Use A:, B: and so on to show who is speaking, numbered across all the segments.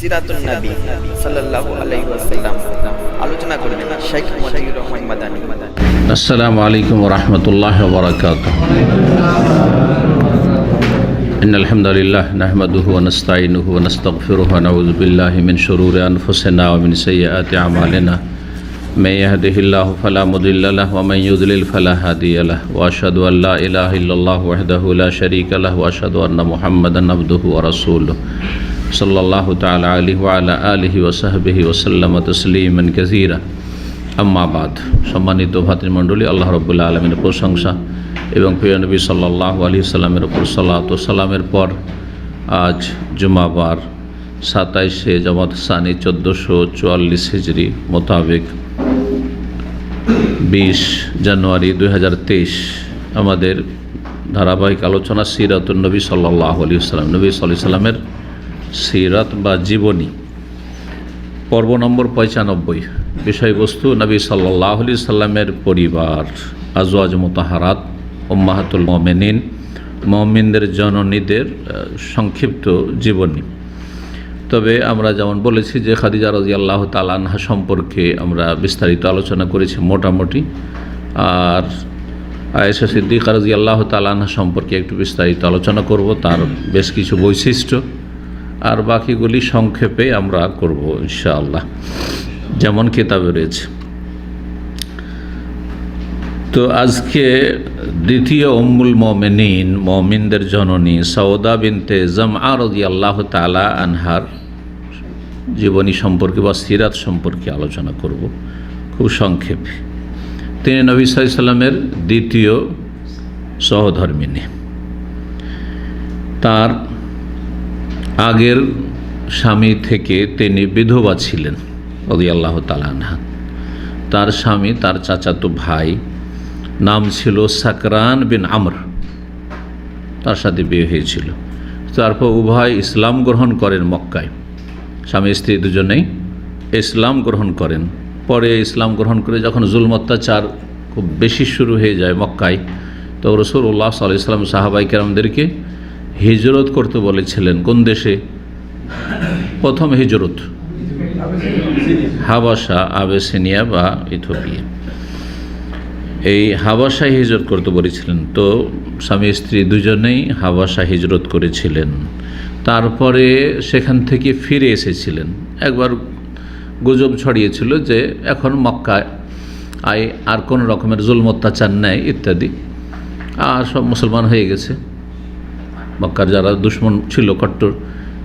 A: সিরাতুন নবী সাল্লাল্লাহু আলাইহি ওয়াসাল্লাম আলোচনা করবেন শেখ মতিউর রহমান মাদানী।
B: আসসালামু আলাইকুম ওয়া রাহমাতুল্লাহি ওয়া বারাকাতুহু। ইন্নাল হামদালিল্লাহ নাহমাদুহু ওয়া নাস্তাঈনুহু ওয়া নাস্তাগফিরুহু ওয়া নাউযু বিল্লাহি মিন শুরুরি আনফুসিনা ওয়া মিন সাইয়্যাতি আমালিনা। মান ইয়াহদিহিল্লাহু ফালা মুদিল্লা লাহু ওয়া মান ইউদ্লিল ফালা হাদিয়া লাহু ওয়া আশহাদু আল লা ইলাহা ইল্লাল্লাহু ওয়াহদাহু লা শারীকা লাহু ওয়া আশহাদু আন্না মুহাম্মাদান আবদুহু ওয়া রাসূলুহু সাল্লাল্লাহু তাআলা আলাইহি ওয়া আলা আলিহি ওয়া সাহবিহি ওয়া সাল্লামা তাসলিমান কাসীরা। আম্মা বাদ। সম্মানিত ভাতৃমণ্ডলী, আল্লাহ রাব্বুল আলামিনের প্রশংসা এবং প্রিয় নবী সাল্লাল্লাহু আলাইহি সাল্লামের উপর সালাত ও সালামের পর আজ জুমাবার 27শে জমাত সানি 1444 হিজরি মোতাবেক 20 জানুয়ারি 2023 আমাদের ধারাবাহিক আলোচনা সিরাতুন নবী সাল্লাল্লাহু আলাইহি ওয়াসাল্লাম, নবী সাল্লাল্লাহু আলাইহি ওয়াসাল্লামের সিরাত বা জীবনী, পর্ব নম্বর 95। বিষয়বস্তু নবী সাল্লাল্লাহু আলাইহি ওয়াসাল্লামের পরিবার, আজওয়াজ মুতাহারাত, উম্মাহাতুল মুমিনিন, মুমিনদের জননীদের সংক্ষিপ্ত জীবনী। তবে আমরা যেমন বলেছি যে খাদিজা রাদিয়াল্লাহু তাআলা আনহা সম্পর্কে আমরা বিস্তারিত আলোচনা করেছি মোটামুটি, আর আয়েশা সিদ্দিকা রাদিয়াল্লাহু তাআলা আনহা সম্পর্কে একটু বিস্তারিত আলোচনা করব, তার বেশ কিছু বৈশিষ্ট্য, আর বাকিগুলি সংক্ষেপে আমরা করব ইনশাআল্লাহ, যেমন কিতাবে রয়েছে। তো আজকে দ্বিতীয় উম্মুল মুমিনিন, মুমিনদের জননী সাউদা বিনতে জামআ রাদিয়াল্লাহু তাআলা আনহার জীবনী সম্পর্কে বা সিরাত সম্পর্কে আলোচনা করব খুব সংক্ষেপে। তিনি নবী সাল্লাল্লাহু আলাইহি ওয়াসাল্লামের দ্বিতীয় সহধর্মিণী। তার আগের স্বামী থেকে তিনি বিধবা ছিলেন রাদিয়াল্লাহু তাআলা আনহা। তার স্বামী, তার চাচাতো ভাই, নাম ছিল সাকরান বিন আমর, তার সাথে বিয়ে হয়েছিল। তারপর উভয় ইসলাম গ্রহণ করেন মক্কায়, স্বামী স্ত্রী দুজনেই ইসলাম গ্রহণ করেন। পরে ইসলাম গ্রহণ করে যখন জুলম অত্যাচার খুব বেশি শুরু হয়ে যায় মক্কায়, তো রাসূলুল্লাহ সাল্লাল্লাহু আলাইহি ওয়াসাল্লাম সাহাবায়ে কেরামদেরকে হিজরত করতে বলেছিলেন। কোন দেশে? প্রথম হিজরত হাবাসা, আবেসিনিয়া বা ইথিওপিয়া, এই হাবাসায় হিজরত করতে বলেছিলেন। তো স্বামী স্ত্রী দুজনেই হাবাসা হিজরত করেছিলেন। তারপরে সেখান থেকে ফিরে এসেছিলেন। একবার গুজব ছড়িয়েছিল যে এখন মক্কায় আর কোনো রকমের জুলম অত্যাচার নেই ইত্যাদি, আর সব মুসলমান হয়ে গেছে। মক্কার যারা দুশমন ছিল কট্টর,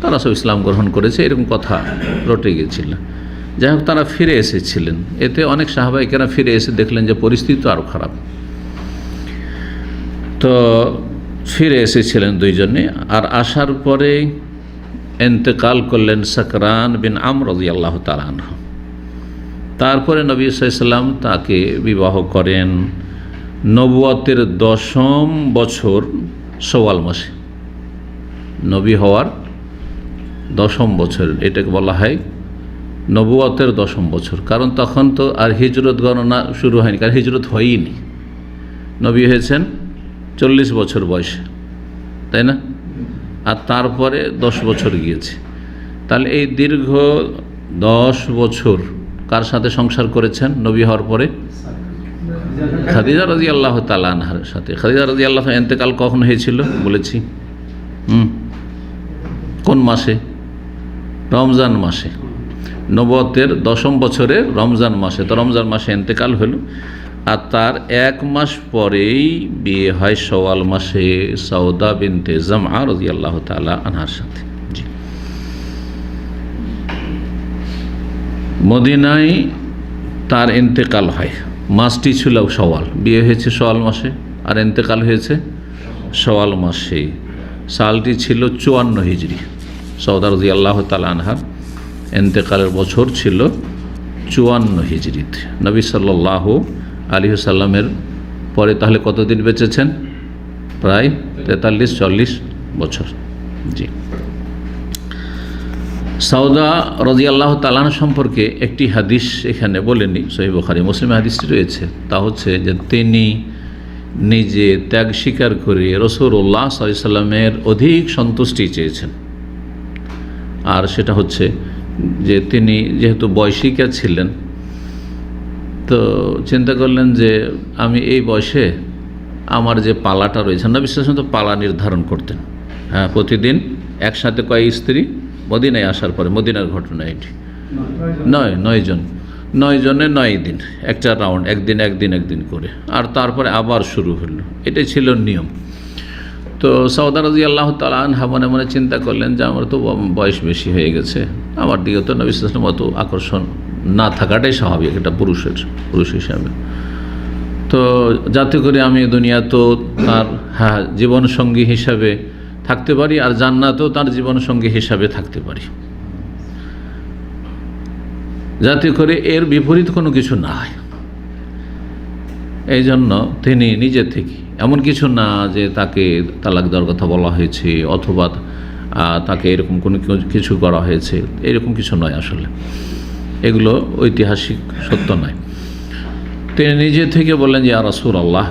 B: তারা সব ইসলাম গ্রহণ করেছে, এরকম কথা রটে গিয়েছিল। যাই হোক, তারা ফিরে এসেছিলেন। এতে অনেক সাহাবায়ে কেরাম ফিরে এসে দেখলেন যে পরিস্থিতি তো আরও খারাপ। তো ফিরে এসেছিলেন দুইজনে, আর আসার পরে ইন্তেকাল করলেন সাকরান বিন আমর রাদিয়াল্লাহু তাআলা আনহু। তারপরে নবী সাল্লাল্লাহু আলাইহি ওয়াসাল্লাম তাকে বিবাহ করেন নবুয়তের 10ম বছর শাওয়াল মাসে, নবী হওয়ার 10ম বছর, এটাকে বলা হয় নবুয়তের 10ম বছর। কারণ তখন তো আর হিজরত গণনা শুরু হয়নি, কারণ হিজরত হয়ইনি। নবী হয়েছেন 40 বছর বয়সে, তাই না? আর তারপরে 10 বছর গিয়েছে। তাহলে এই দীর্ঘ 10 বছর কার সাথে সংসার করেছেন নবী হওয়ার পরে? খাদিজা রাদিয়াল্লাহু তাআলা আনহার সাথে। খাদিজা রাদিয়াল্লাহু আনহা ইন্তেকাল কখন হয়েছিল বলেছি? কোন মাসে? রমজান মাসে, নবুয়তের 10ম বছরের রমজান মাসে। তো রমজান মাসে ইন্তেকাল হলো, আর তার 1 মাস পরেই বিয়ে হয় শাওয়াল মাসে সাউদা বিনতে জামআ রাদিয়াল্লাহু তাআলা আনহার সাথে। জি, মদিনায় তার ইন্তেকাল হয়। মাসটি ছিল শাওয়াল, বিয়ে হয়েছে শাওয়াল মাসে আর ইন্তেকাল হয়েছে শাওয়াল মাসে। সালটি ছিল 54 হিজরি। সাউদা রাদিয়াল্লাহু তাআলা আনহার ইন্তেকালের বছর ছিল 54 হিজরিতে। নবী সাল্লাল্লাহু আলাইহি ওয়াসাল্লামের পরে তাহলে কতদিন বেঁচেছেন? প্রায় 43-40 বছর। জি, সাউদা রাদিয়াল্লাহু তাআলা আনহা সম্পর্কে একটি হাদিস এখানে বলেনি, সহিহ বুখারী মুসলিম হাদিসটি রয়েছে। তা হচ্ছে যে তিনি নিজে ত্যাগ স্বীকার করে রাসূলুল্লাহ সাল্লাল্লাহু আলাইহি ওয়াসাল্লামের অধিক সন্তুষ্টি চেয়েছেন। আর সেটা হচ্ছে যে তিনি যেহেতু বয়সিকা ছিলেন, তো চিন্তা করলেন যে আমি এই বয়সে আমার যে পালাটা রয়েছে, নবী সাল্লাল্লাহু আলাইহি ওয়াসাল্লাম তো পালা নির্ধারণ করতেন। হ্যাঁ, প্রতিদিন একসাথে কয়েক স্ত্রী, মদিনায় আসার পরে, মদিনার ঘটনা এটি, 9 জন, 9 জনে 9 দিন, একটা রাউন্ড, একদিন করে, আর তারপরে আবার শুরু হলো। এটাই ছিল নিয়ম। তো সাউদা রাদিয়াল্লাহু তাআলা আনহা মনে মনে চিন্তা করলেন যে আমার তো বয়স বেশি হয়ে গেছে, আমার দিকে তো নবী সাল্লাল্লাহু আলাইহি ওয়াসাল্লাম অত আকর্ষণ না থাকাটাই স্বাভাবিক, এটা পুরুষ হিসাবে। তো যাতে করে আমি দুনিয়া তো তার জীবনসঙ্গী হিসাবে থাকতে পারি, আর জান্নাতেও তার জীবনসঙ্গী হিসাবে থাকতে পারি, যাতে করে এর বিপরীত কোনো কিছু না হয়। এই জন্য তিনি নিজে থেকে, এমন কিছু না যে তাকে তালাক দেওয়ার কথা বলা হয়েছে অথবা তাকে এরকম কোনো কিছু করা হয়েছে, এরকম কিছু নয়, আসলে এগুলো ঐতিহাসিক সত্য নয়। তিনি নিজে থেকে বললেন যে ইয়া রাসূলুল্লাহ,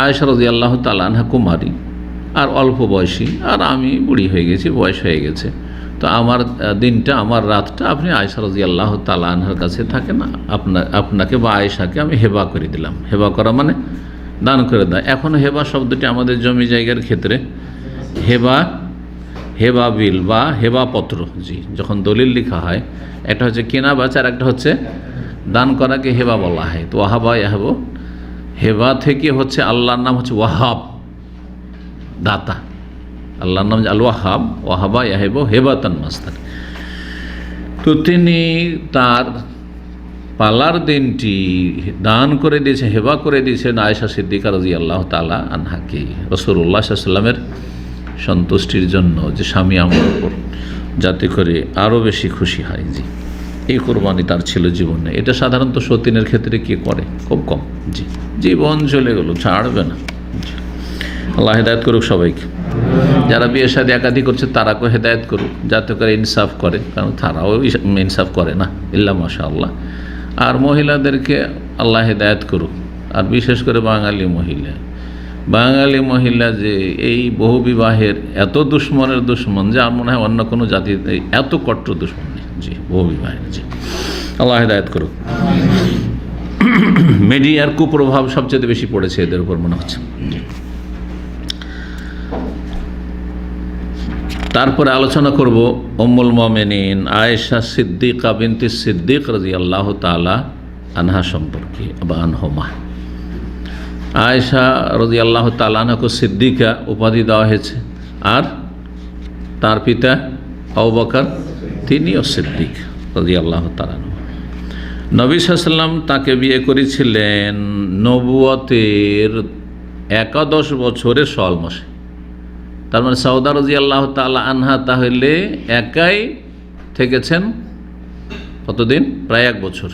B: আয়েশা রাদিয়াল্লাহু তাআলা আনহা কুমারী আর অল্প বয়সী, আর আমি বুড়ি হয়ে গেছি, বয়স হয়ে গেছে, তো আমার দিনটা, আমার রাতটা আপনি আয়েশা রাদিয়াল্লাহু তাআলা আনহার কাছে থাকে না, আপনাকে বা আয়েশাকে আমি হেবা করে দিলাম। হেবা করা মানে দান করে দেয়। এখন হেবা শব্দটি আমাদের জমি জায়গার ক্ষেত্রে হেবা বিল বা হেবা পত্র, জি, যখন দলিল লেখা হয়, একটা হচ্ছে কেনা বেচা, আর একটা হচ্ছে দান করাকে হেবা বলা হয়। তো ওয়াহাবা ইয়াহাব, হেবা থেকে হচ্ছে আল্লাহর নাম হচ্ছে ওয়াহাব, দাতা। আল্লাহর নাম আল ওয়াহাব, ওয়াহাবা ইয়াহেব হেবাতান মাস্তার। তো তিনি তার পালার দিনটি দান করে দিয়েছে, হেবা করে দিয়েছেন আয়েশা সিদ্দিকা রাদিয়াল্লাহু তাআলা আনহাকে, রাসূলুল্লাহ সাল্লাল্লাহু আলাইহি ওয়াসাল্লামের সন্তুষ্টির জন্য, যে স্বামী আমার উপর যাতে করে আরও বেশি খুশি হয়। জি, এই কোরবানি তার ছিল জীবনে। এটা সাধারণত সতীনের ক্ষেত্রে কে করে? খুব কম। জি, জীবন চলে গেল, ছাড়বে না। আল্লাহ হেদায়েত করুক সবাইকে। যারা বিয়ে শাদী একাধিক করছে তারাকেও হেদায়েত করুক, যাতে করে ইনসাফ করে, কারণ তারাও ইনসাফ করে না, ইল্লা মাশাআল্লাহ। আর মহিলাদেরকে আল্লাহ হেদায়েত করুক, আর বিশেষ করে বাঙালি মহিলা যে এই বহু বিবাহের এত দুশ্মনের দুশ্মন, যে আর মনে হয় অন্য কোনো জাতির এত কট্টর দুশ্মন নেই। জি, বহু বিবাহের। জি, আল্লাহ হেদায়েত করুক। মিডিয়ার কুপ্রভাব সবচেয়ে বেশি পড়েছে এদের উপর মনে হচ্ছে। তারপরে আলোচনা করব উম্মুল মুমিনিন আয়েশা সিদ্দিকা বিনতে সিদ্দিক রাদিয়াল্লাহু তাআলা আনহা সম্পর্কে, বা আনহুমা। আয়েশা রাদিয়াল্লাহু তাআলা আনহাকে সিদ্দিকা উপাধি দেওয়া হয়েছে, আর তার পিতা আবু বকর তিনিও সিদ্দিক রাদিয়াল্লাহু তাআলা। নবী সাল্লাল্লাহু আলাইহি ওয়াসাল্লাম তাকে বিয়ে করেছিলেন নবুয়তের 11 বছরের শাওয়াল মাসে। তার মানে সাউদা রাদিয়াল্লাহু তাআলা আনহা তাহলে একাই থেকেছেন কতদিন? প্রায় 1 বছর।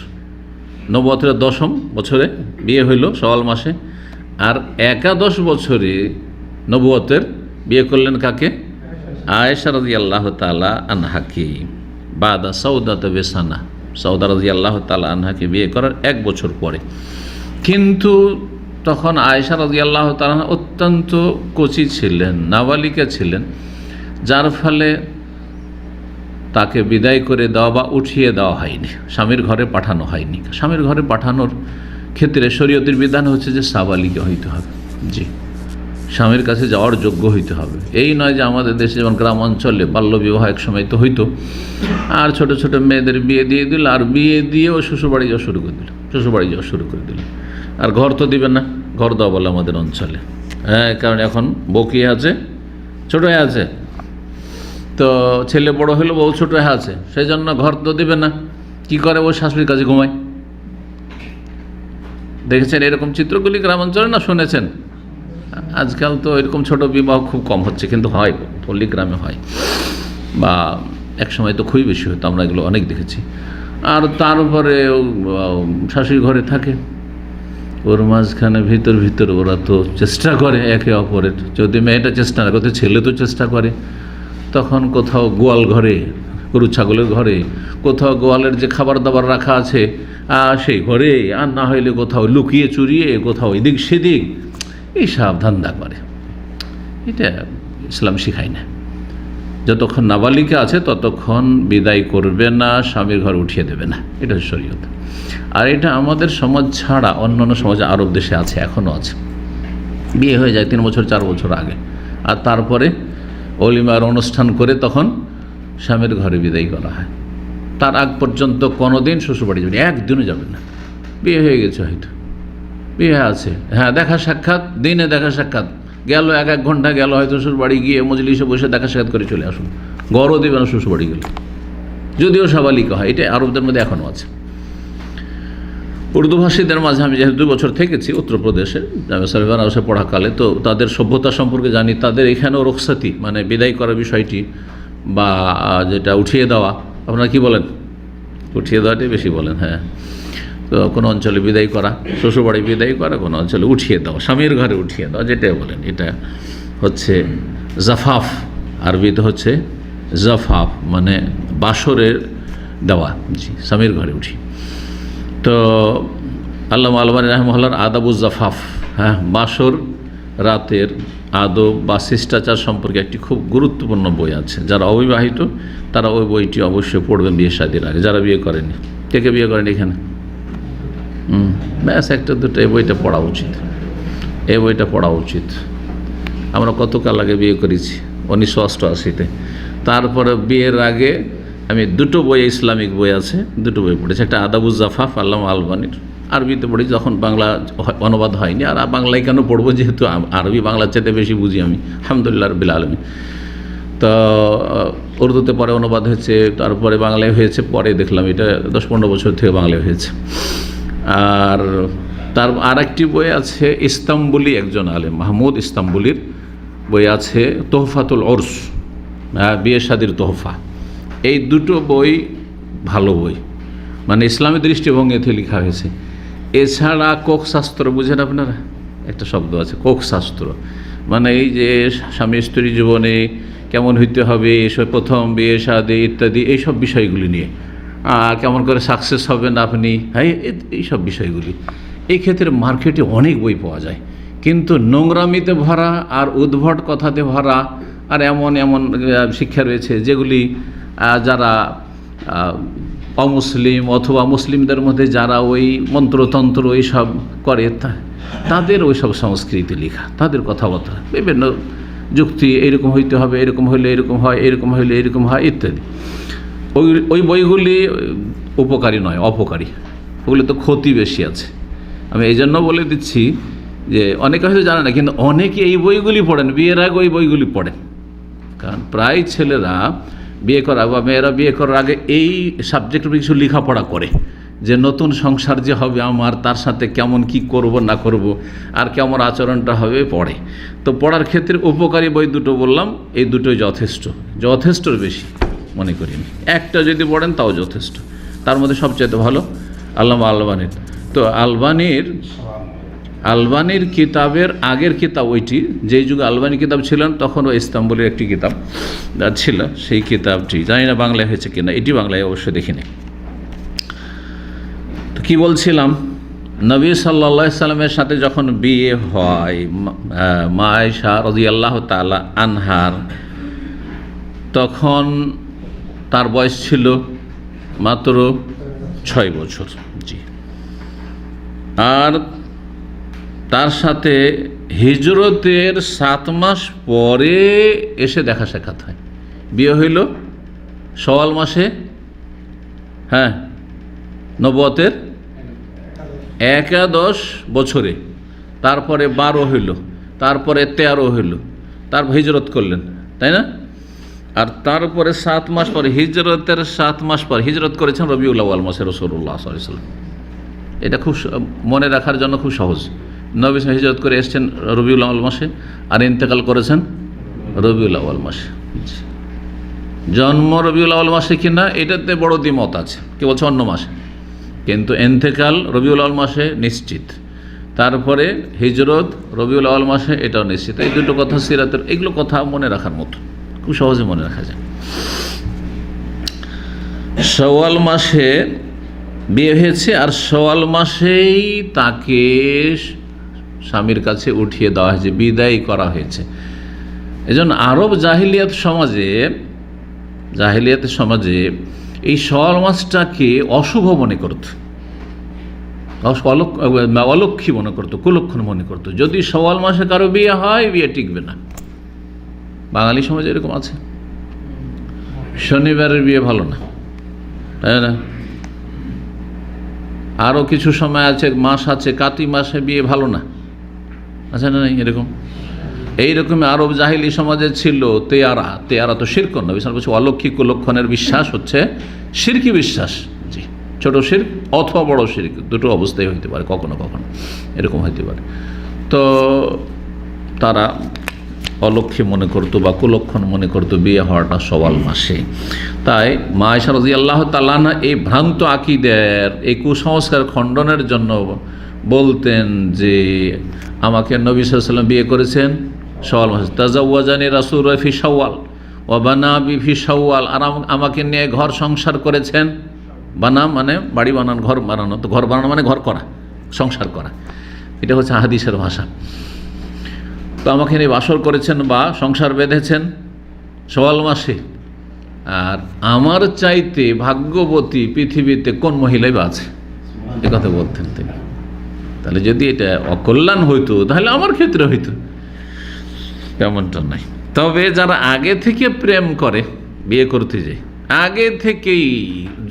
B: নবুয়তের 10ম বছরে বিয়ে হইল শাওয়াল মাসে, আর 11 বছরে নবুয়তের বিয়ে করলেন কাকে? আয়েশা রাদিয়াল্লাহু তাআলা আনহাকে। বাদা সাউদাতে বেসানা, সাউদা রাদিয়াল্লাহু তাআলা আনহাকে বিয়ে করার 1 বছর পরে। কিন্তু তখন আয়েশা রাদিয়াল্লাহু তাআলা অত্যন্ত কচি ছিলেন, নাবালিকা ছিলেন, যার ফলে তাকে বিদায় করে দেওয়া বা উঠিয়ে দেওয়া হয়নি, স্বামীর ঘরে পাঠানো হয়নি। স্বামীর ঘরে পাঠানোর ক্ষেত্রে শরীয়তের বিধান হচ্ছে যে সাবালিকা হইতে হবে। জি, স্বামীর কাছে যাওয়ার যোগ্য হইতে হবে। এই নয় যে আমাদের দেশে যেমন গ্রাম অঞ্চলে বাল্যবিবাহ এক সময় তো হইতো, আর ছোট ছোট মেয়েদের বিয়ে দিয়ে দিল, আর বিয়ে দিয়েও শ্বশুরবাড়ি যাওয়া শুরু করে দিল, আর ঘর তো দিবে না, ঘর দেওয়া বলে আমাদের অঞ্চলে। হ্যাঁ, কারণ এখন বকি আছে, ছোট হয়ে আছে, তো ছেলে বড় হইলো, বউ ছোট হয়ে আছে, সেই জন্য ঘর তো দিবে না। কি করে? ও শাশুড়ির কাছে ঘুমায়। দেখেছেন এরকম চিত্রগুলি গ্রাম অঞ্চলে, না শুনেছেন? আজকাল তো এরকম ছোট বিবাহ খুব কম হচ্ছে, কিন্তু হয়, পল্লী গ্রামে হয়, বা এক সময় তো খুবই বেশি হতো, আমরা এগুলো অনেক দেখেছি। আর তার উপরে শাশুড়ি ঘরে থাকে, ওর মাঝখানে ভিতর ওরা তো চেষ্টা করে একে অপরের, যদি মেয়েটা চেষ্টা না করতে ছেলে তো চেষ্টা করে। তখন কোথাও গোয়াল ঘরে, গরু ছাগলের ঘরে, কোথাও গোয়ালের যে খাবার দাবার রাখা আছে সেই ঘরে, আর না হইলে কোথাও লুকিয়ে চুরিয়ে, কোথাও এদিক সেদিক, এই সব ধান্দা করে। এটা ইসলাম শিখায় না। যতক্ষণ নাবালিকা আছে ততক্ষণ বিদায় করবে না, স্বামীর ঘর উঠিয়ে দেবে না। এটা শরীয়ত। আর এটা আমাদের সমাজ ছাড়া অন্যান্য সমাজে আরব দেশে আছে, এখনও আছে। বিয়ে হয়ে যায় 3 বছর 4 বছর আগে, আর তারপরে অলিমার অনুষ্ঠান করে তখন স্বামীর ঘরে বিদায় করা হয়। তার আগ পর্যন্ত কোনোদিন শ্বশুরবাড়ি যাবে না, একদিনও যাবে না। বিয়ে হয়ে গেছে, হয়তো বিয়ে আছে, হ্যাঁ দেখা সাক্ষাৎ, দিনে দেখা সাক্ষাৎ গেল, 1 ঘন্টা গেল, হয়তো শ্বশুরবাড়ি গিয়ে মজলিসে বসে দেখা সাক্ষাৎ করে চলে আসুন, গড়ও দেবে না শ্বশুরবাড়ি গেলে, যদিও সাবালিকা হয়। এটা আরবদের মধ্যে এখনও আছে। উর্দুভাষীদের মাঝে আমি যেহেতু 2 বছর থেকেছি উত্তরপ্রদেশে, জামিয়া সালেমান হাউসে পড়াকালে, তো তাদের সভ্যতা সম্পর্কে জানি। তাদের এখানেও রুখসাতি মানে বিদায় করার বিষয়টি বা যেটা উঠিয়ে দেওয়া, আপনারা কি বলেন? উঠিয়ে দেওয়াটাই বেশি বলেন, হ্যাঁ। তো কোনো অঞ্চলে বিদায় করা, শ্বশুরবাড়ি বিদায় করা, কোনো অঞ্চলে উঠিয়ে দেওয়া, স্বামীর ঘরে উঠিয়ে দেওয়া, যেটাই বলেন, এটা হচ্ছে জাফাফ। আরবিতে হচ্ছে জাফাফ, মানে বাসরের দেওয়া, জি, স্বামীর ঘরে উঠি। তো আল্লামা আলবানী রাহিমাহুল্লাহর আদাবুজ জাফাফ, হ্যাঁ, বাসর রাতের আদব বা শিষ্টাচার সম্পর্কে একটি খুব গুরুত্বপূর্ণ বই আছে। যারা অবিবাহিত তারা ওই বইটি অবশ্যই পড়বেন বিয়ে শাদীর আগে। যারা বিয়ে করেনি, কে বিয়ে করেনি এখানে? ব্যাস 1-2 এই বইটা পড়া উচিত, এই বইটা পড়া উচিত। আমরা কত কাল আগে বিয়ে করেছি, 1988-তে। তারপরে বিয়ের আগে আমি 2 বই, ইসলামিক বই আছে, 2 বই পড়েছি। একটা আদাবুজ জাফাফ আল্লামা আলবানীর, আরবিতে পড়েছি, যখন বাংলা অনুবাদ হয়নি। আর বাংলায় কেন পড়বো, যেহেতু আরবি বাংলার চাইতে বেশি বুঝি আমি, আলহামদুলিল্লাহ রাব্বিল আলামিন। তো উর্দুতে পরে অনুবাদ হয়েছে, তারপরে বাংলায় হয়েছে, পরে দেখলাম এটা 10-15 বছর থেকে বাংলায় হয়েছে। আর তার আরেকটি বই আছে ইস্তাম্বুলি একজন আলেম, মাহমুদ ইস্তাম্বুলির বই আছে, তোহফাতুল উরস, বিয়ে শাদীর তোহফা। এই 2 বই ভালো বই, মানে ইসলামী দৃষ্টিভঙ্গিতে লেখা হয়েছে। এছাড়া কোক শাস্ত্র, বুঝেন আপনারা? একটা শব্দ আছে কোক শাস্ত্র, মানে এই যে স্বামী স্ত্রী জীবনে কেমন হইতে হবে, এসব প্রথম বিয়ে শাদী ইত্যাদি, এইসব বিষয়গুলি নিয়ে কেমন করে সাকসেস হবেন আপনি, হ্যাঁ, এইসব বিষয়গুলি। এই ক্ষেত্রে মার্কেটে অনেক বই পাওয়া যায়, কিন্তু নোংরামিতে ভরা আর উদ্ভট কথাতে ভরা, আর এমন এমন শিক্ষা রয়েছে যেগুলি যারা অমুসলিম অথবা মুসলিমদের মধ্যে যারা ওই মন্ত্রতন্ত্র এইসব করে, তাদের ওই সব সংস্কৃতি লেখা, তাদের কথাবার্তা, বিভিন্ন যুক্তি, এইরকম হইতে হবে, এরকম হইলে এরকম হয়, এরকম হইলে এরকম হয় ইত্যাদি। ওই বইগুলি উপকারী নয়, অপকারী। ওগুলো তো ক্ষতি বেশি আছে। আমি এই জন্য বলে দিচ্ছি যে অনেকে হয়তো জানে না, কিন্তু অনেকে এই বইগুলি পড়েন, বিয়ের আগে ওই বইগুলি পড়েন। কারণ প্রায় ছেলেরা বিয়ে করা বা মেয়েরা বিয়ে করার আগে এই সাবজেক্টের কিছু লেখাপড়া করে, যে নতুন সংসার যে হবে আমার, তার সাথে কেমন কি করব না করব, আর কেমন আচরণটা হবে, পড়ে। তো পড়ার ক্ষেত্রে উপকারী বই 2 বললাম, এই 2ই যথেষ্টর বেশি মনে করিনি। একটা যদি পড়েন তাও যথেষ্ট। তার মধ্যে সবচেয়ে ভালো আল্লামা আলবানীর। তো আলবানীর কিতাবের আগের কিতাব ওইটি, যেই যুগে আলবানী কিতাব ছিলেন তখন ওই ইস্তাম্বুলের একটি কিতাব ছিল, সেই কিতাবটি জানি না বাংলায় হয়েছে কিনা, এটি বাংলায় অবশ্যই দেখিনি। তো কী বলছিলাম, নবী সাল্লাল্লাহু আলাইহি সাল্লামের সাথে যখন বিয়ে হয় মা আয়েশা রাদিয়াল্লাহু তাআলা আনহার, তখন তার বয়স ছিল মাত্র 6 বছর, জি। আর তার সাথে হিজরতের 7 মাস পরে এসে দেখা সাক্ষাৎ হয়। বিয়ে হইল শাওয়াল মাসে, হ্যাঁ, নবুয়তের 11 বছরে, তারপরে 12 হইল, তারপরে 13 হইল, তারপর হিজরত করলেন, তাই না? আর তারপরে 7 মাস পরে, হিজরতের 7 মাস পর হিজরত করেছেন রবিউল আউয়াল মাসে রাসূলুল্লাহ সাল্লাল্লাহু আলাইহি ওয়াসাল্লাম। এটা খুব মনে রাখার জন্য খুব সহজ। নবী হিজরত করে এসেছেন রবিউল আউয়াল মাসে, আর ইন্তেকাল করেছেন রবিউল আউয়াল মাসে। জন্ম রবিউল আউয়াল মাসে কিনা এটাতে বড় দ্বিমত আছে, কে বলছে অন্য মাসে, কিন্তু ইন্তেকাল রবিউল আউয়াল মাসে নিশ্চিত। তারপরে হিজরত রবিউল আউয়াল মাসে, এটাও নিশ্চিত। এই 2 কথা সিরাতের, এগুলো কথা মনে রাখার মতো, খুব সহজে মনে রাখা যায়। শাওয়াল মাসে বিয়ে হয়েছে, আর শাওয়াল মাসেই তাকে স্বামীর কাছে উঠিয়ে দেওয়া হয়েছে, বিদায় করা হয়েছে। এজন্য আরব জাহিলিয়াত সমাজে জাহেলিয়াতের সমাজে এই শাওয়াল মাসটাকে অশুভ মনে করত, অলক্ষী মনে করতো, কুলক্ষণ মনে করতো। যদি শাওয়াল মাসে কারো বিয়ে হয়, বিয়ে টিকবে না। বাঙালি সমাজে এরকম আছে, শনিবারের বিয়ে ভালো না, তাই না? আরও কিছু সময় আছে, মাস আছে, কাতি মাসে বিয়ে ভালো না, আছে না? এরকম এইরকম আরব জাহিলি সমাজে ছিল তেয়ারা। তেয়ারা তো শিরক না, বিশাল বলছে অলৌকিক কুলক্ষণের বিশ্বাস হচ্ছে শিরকি বিশ্বাস। জি, ছোট শিরক অথবা বড় শিরক, দুটো অবস্থায় হইতে পারে, কখনো কখনো এরকম হইতে পারে। তো তারা অলক্ষী মনে করতো বা কুলক্ষণ মনে করতো বিয়ে হওয়াটা শাওয়াল মাসে। তাই মা আয়েশা রাদিয়াল্লাহু তাআলা আনহা এই ভ্রান্ত আকীদার, এই কুসংস্কার খণ্ডনের জন্য বলতেন যে আমাকে নবী সাল্লাল্লাহু আলাইহি ওয়াসাল্লাম বিয়ে করেছেন শাওয়াল মাসে। তাজাওয়াজানি রাসূলুল্লাহ ফি শাওয়াল ওয়া বানা বি ফি শাওয়াল, আর আমাকে নিয়ে ঘর সংসার করেছেন। বানা মানে বাড়ি বানানো, ঘর বানানো। তো ঘর বানানো মানে ঘর করা, সংসার করা, এটা হচ্ছে হাদিসের ভাষা। তো আমাকে নিয়ে বাসর করেছেন বা সংসার বেঁধেছেন শাওয়াল মাসে। আর আমার চাইতে ভাগ্যবতী পৃথিবীতে কোন মহিলাই বা আছে, এ কথা বলতেন তিনি। তাহলে যদি এটা অকল্যাণ হইতো তাহলে আমার ক্ষেত্রে হইতো, তেমনটা নাই। তবে যারা আগে থেকে প্রেম করে, বিয়ে করতে যায় আগে থেকেই,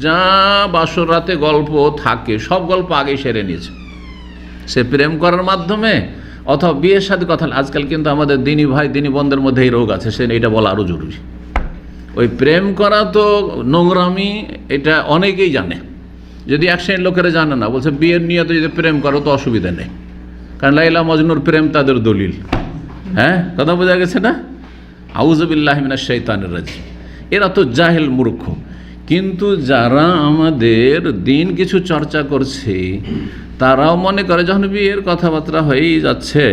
B: যা বাসর রাতে গল্প থাকে সব গল্প আগেই সেরে নিয়েছে, সে প্রেম করার মাধ্যমে অথবা বিয়ের সাথে কথা। আজকাল কিন্তু আমাদের দিনী ভাই দিনী বোনদের মধ্যে এই রোগ আছে, সে এটা বলা আরও জরুরি। ওই প্রেম করা তো নোংরামি, এটা অনেকেই জানে, যদি এক শ্রেণীর লোকেরা জানে না। বলছে বিয়ের নিয়তে যদি প্রেম করো তো অসুবিধা নেই, কারণ লাইলা মজনুর প্রেম তাদের দলিল। হ্যাঁ, কথা বোঝা গেছে না? আউযু বিল্লাহি মিনাশ শাইতানির রাজিম। এরা তো জাহেল, মূর্খ। কিন্তু যারা আমাদের দিন কিছু চর্চা করছে, তারাও মনে করে যখন বিয়ের কথাবার্তা হয়েই যাচ্ছে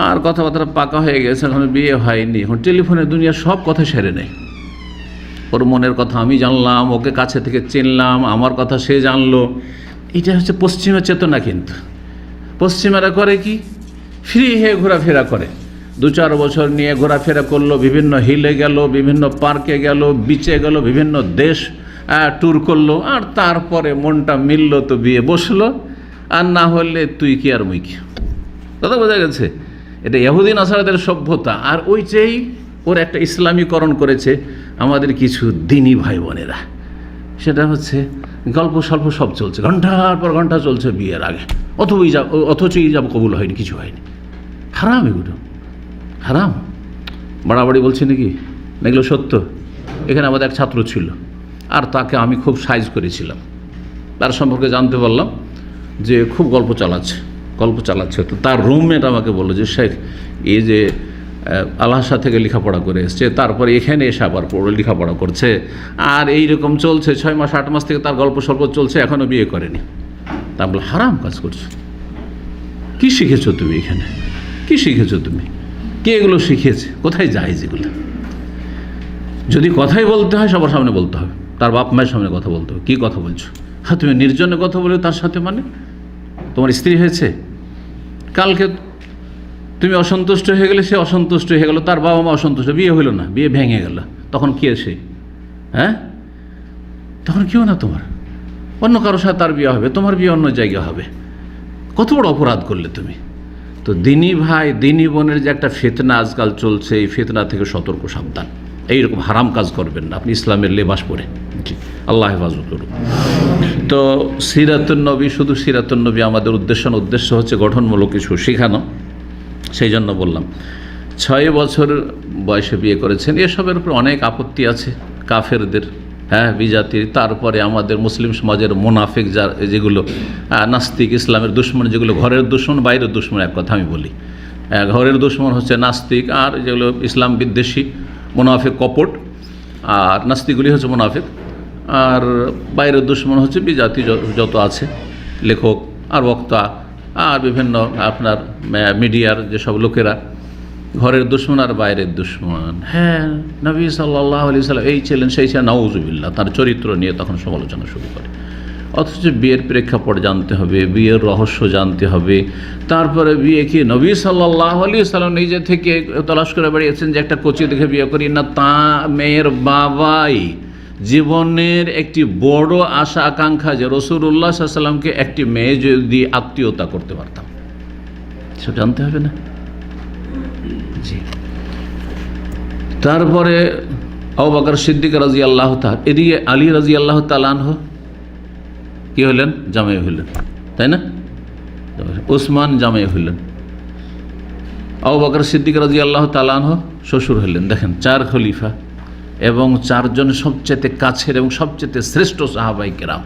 B: আর কথাবার্তা পাকা হয়ে গেছে, এখন বিয়ে হয়নি, এখন টেলিফোনের দুনিয়া সব কথা সেরে নেয়। ওর মনের কথা আমি জানলাম, ওকে কাছে থেকে চিনলাম, আমার কথা সে জানলো। এটা হচ্ছে পশ্চিমা চেতনা। কিন্তু পশ্চিমারা করে কি, ফ্রি হয়ে ঘোরাফেরা করে। 2-4 বছর নিয়ে ঘোরাফেরা করলো, বিভিন্ন হিলে গেল, বিভিন্ন পার্কে গেল, বিচে গেল, বিভিন্ন দেশ ট্যুর করলো, আর তারপরে মনটা মিলল তো বিয়ে বসলো, আর না হলে তুই কি আর মুই কি। কথা বোঝা গেছে? এটা ইহুদি নাসারাদের সভ্যতা। আর ওই চেয়েই ওর একটা ইসলামীকরণ করেছে আমাদের কিছু দিনী ভাই বোনেরা। সেটা হচ্ছে গল্প স্বল্প সব চলছে, ঘন্টার পর ঘন্টা চলছে বিয়ের আগে, অথচ ইজাব কবুল হয়নি, কিছু হয়নি। হারাম, এগুলো হারাম। বাড়াবাড়ি বলছি নাকি? এগুলো সত্য। এখানে আমাদের এক ছাত্র ছিল, আর তাকে আমি খুব সাইজ করেছিলাম। তার সম্পর্কে জানতে পারলাম যে খুব গল্প চালাচ্ছে। তো তার রুমমেট আমাকে বললো যে শেখ, এই যে আলহাসা থেকে লেখাপড়া করে এসছে, তারপরে এখানে এসে আবার লেখাপড়া করছে, আর এইরকম চলছে 6 মাস 8 মাস থেকে তার গল্প স্বল্প চলছে, এখনও বিয়ে করেনি। তা বলে হারাম কাজ করছো। কি শিখেছো তুমি এখানে? কি শিখেছো তুমি? কে এগুলো শিখিয়েছে? কোথায় যায় যেগুলো? যদি কথাই বলতে হয় সবার সামনে বলতে হবে, তার বাপ মায়ের সামনে কথা বলতে হবে। কী কথা বলছো? হ্যাঁ, তুমি নির্জনে কথা বলে তার সাথে, মানে তোমার স্ত্রী হয়েছে, কালকে তুমি অসন্তুষ্ট হয়ে গেলে, সে অসন্তুষ্ট হয়ে গেল, তার বাবা মা অসন্তুষ্ট, বিয়ে হইল না, বিয়ে ভেঙে গেল, তখন কি আছে? হ্যাঁ, তখন কেউ না, তোমার অন্য কারোর সাথে তার বিয়ে হবে, তোমার বিয়ে অন্য জায়গায় হবে। কত বড় অপরাধ করলে তুমি। তো দিনী ভাই দিনী বোনের যে একটা ফিতনা আজকাল চলছে, এই ফিতনা থেকে সতর্ক, সাবধান। এইরকম হারাম কাজ করবেন না আপনি ইসলামের লেবাস পরে। জি, আল্লাহ হেফাজত করুন। তো সিরাতুন নবী, শুধু সিরাতুন নবী আমাদের উদ্দেশ্য হচ্ছে গঠনমূলক কিছু শেখানো। সেই জন্য বললাম 6 বছর বয়সে বিয়ে করেছেন। এসবের উপর অনেক আপত্তি আছে কাফেরদের, হ্যাঁ, বিজাতির। তারপরে আমাদের মুসলিম সমাজের মুনাফিক যেগুলো নাস্তিক, ইসলামের দুশ্মন, যেগুলো ঘরের দুশ্মন বাইরের দুশ্মন। এক কথা আমি বলি, ঘরের দুশ্মন হচ্ছে নাস্তিক, আর যেগুলো ইসলাম বিদ্বেষী মুনাফিক কপট, আর নাস্তিকগুলি হচ্ছে মুনাফিক, আর বাইরের দুশ্মন হচ্ছে বিজাতি যত আছে, লেখক আর বক্তা আর বিভিন্ন আপনার মিডিয়ার যেসব লোকেরা। ঘরের দুশ্মন আর বাইরের দুশ্মন। হ্যাঁ, নবী সাল্লাল্লাহু আলাইহি ওয়াসাল্লাম এই ছিলেন, সেই ছিলেন, নাউযুবিল্লাহ, তার চরিত্র নিয়ে তখন সমালোচনা শুরু করে। অথচ বিয়ের প্রেক্ষাপট জানতে হবে, বিয়ের রহস্য জানতে হবে। তারপরে বিয়ে কি নবী সাল্লাল্লাহু আলাইহি সাল্লাম নিজে থেকে তলাশ করে বেরিয়েছেন যে একটা কচি দেখে বিয়ে করি না, তা মেয়ের বাবাই জীবনের একটি বড় আশা আকাঙ্ক্ষা যে রাসূলুল্লাহ সাল্লাল্লাহু আলাইহি সাল্লামকে একটি মেয়ে যদি আত্মীয়তা করতে পারতাম, সেটা জানতে হবে না? জি। তারপরে আবু বকর সিদ্দিক রাদিয়াল্লাহু তাআলা, এদিকে আলী রাদিয়াল্লাহু তাআলা আনহু কি হলেন? জামাই হইলেন, তাই না? উসমান জামাই হইলেন। আবু বকর সিদ্দিক রাদিয়াল্লাহু তাআলা আনহু শ্বশুর হইলেন। দেখেন, 4 খলিফা এবং 4 জন সবচেয়ে কাছের এবং সবচেয়ে শ্রেষ্ঠ সাহাবায়ে কেরাম,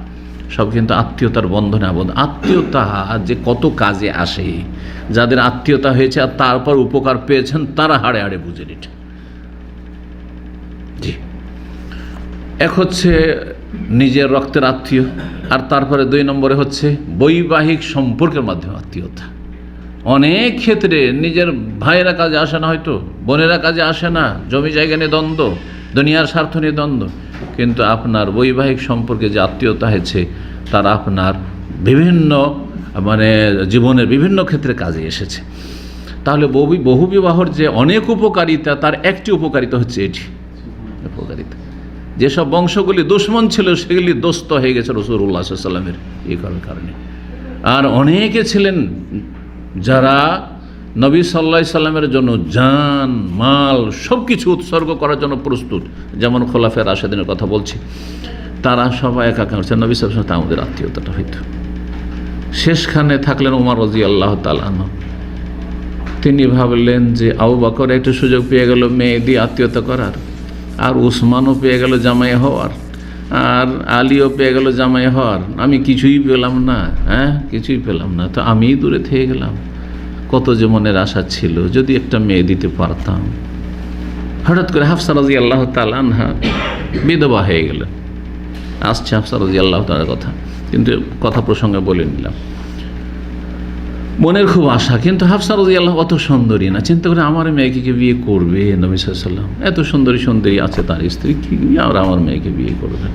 B: সব কিন্তু আত্মীয়তার বন্ধনে আবদ্ধ। আত্মীয়তা যে কত কাজে আসে, যাদের আত্মীয়তা হয়েছে আর তারপর উপকার পেয়েছেন তারা হাড়ে হাড়ে বুঝে নিতে। জি। এক হচ্ছে নিজের রক্তের আত্মীয়, আর তারপরে 2 নম্বরে হচ্ছে বৈবাহিক সম্পর্কের মাধ্যমে আত্মীয়তা। অনেক ক্ষেত্রে নিজের ভাইয়েরা কাজে আসে না, হয়তো বোনেরা কাজে আসে না, জমি জায়গা নিয়ে দ্বন্দ্ব, দুনিয়ার স্বার্থ নিয়ে দ্বন্দ্ব, কিন্তু আপনার বৈবাহিক সম্পর্কে যে আত্মীয়তা হয়েছে তারা আপনার বিভিন্ন জীবনের বিভিন্ন ক্ষেত্রে কাজে এসেছে। তাহলে বহু বিবাহর যে অনেক উপকারিতা, তার একটি উপকারিতা হচ্ছে এটি উপকারিতা। যেসব বংশগুলি দুশ্মন ছিল সেগুলি দোস্ত হয়ে গেছে রাসূলুল্লাহ সাল্লাল্লাহু আলাইহি সাল্লামের এই কারণে। আর অনেকে ছিলেন যারা নবী সাল্লাল্লাহু আলাইহি সাল্লামের জন্য জান মাল সব কিছু উৎসর্গ করার জন্য প্রস্তুত, যেমন খোলাফায়ে রাশেদিনের কথা বলছি, তারা সবাই একাকার হচ্ছে নবী সাল্লাল্লাহু আলাইহি সাল্লাম। আমাদের আত্মীয়তাটা হইতো। শেষখানে থাকলেন ওমর রাদিয়াল্লাহু তাআলা আনহু। তিনি ভাবলেন যে আবু বকর একটু সুযোগ পেয়ে গেল মেয়ে দিয়ে আত্মীয়তা করার, আর উসমানও পেয়ে গেল জামাই হওয়ার, আর আলীও পেয়ে গেল জামাই হওয়ার, আমি কিছুই পেলাম না। কিছুই পেলাম না, তো আমিই দূরে থেকে গেলাম। কত যে মনের আশা ছিল যদি একটা মেয়ে দিতে পারতাম। হঠাৎ করে হাফসা রাদিয়াল্লাহু তাআলা আনহা বিধবা হয়ে গেলেন। আসছে হাফসা রাদিয়াল্লাহু তাআলার কথা, কিন্তু কথা প্রসঙ্গে বলে নিলাম। মনের খুব আশা, কিন্তু হাফসা রাদিয়াল্লাহু অত সুন্দরী না। চিন্তা করে আমার মেয়েকে কে বিয়ে করবে? নবী সাল্লাল্লাহু আলাইহি সাল্লাম এত সুন্দরী আছে তার স্ত্রী, কি আর আমার মেয়েকে বিয়ে করবে?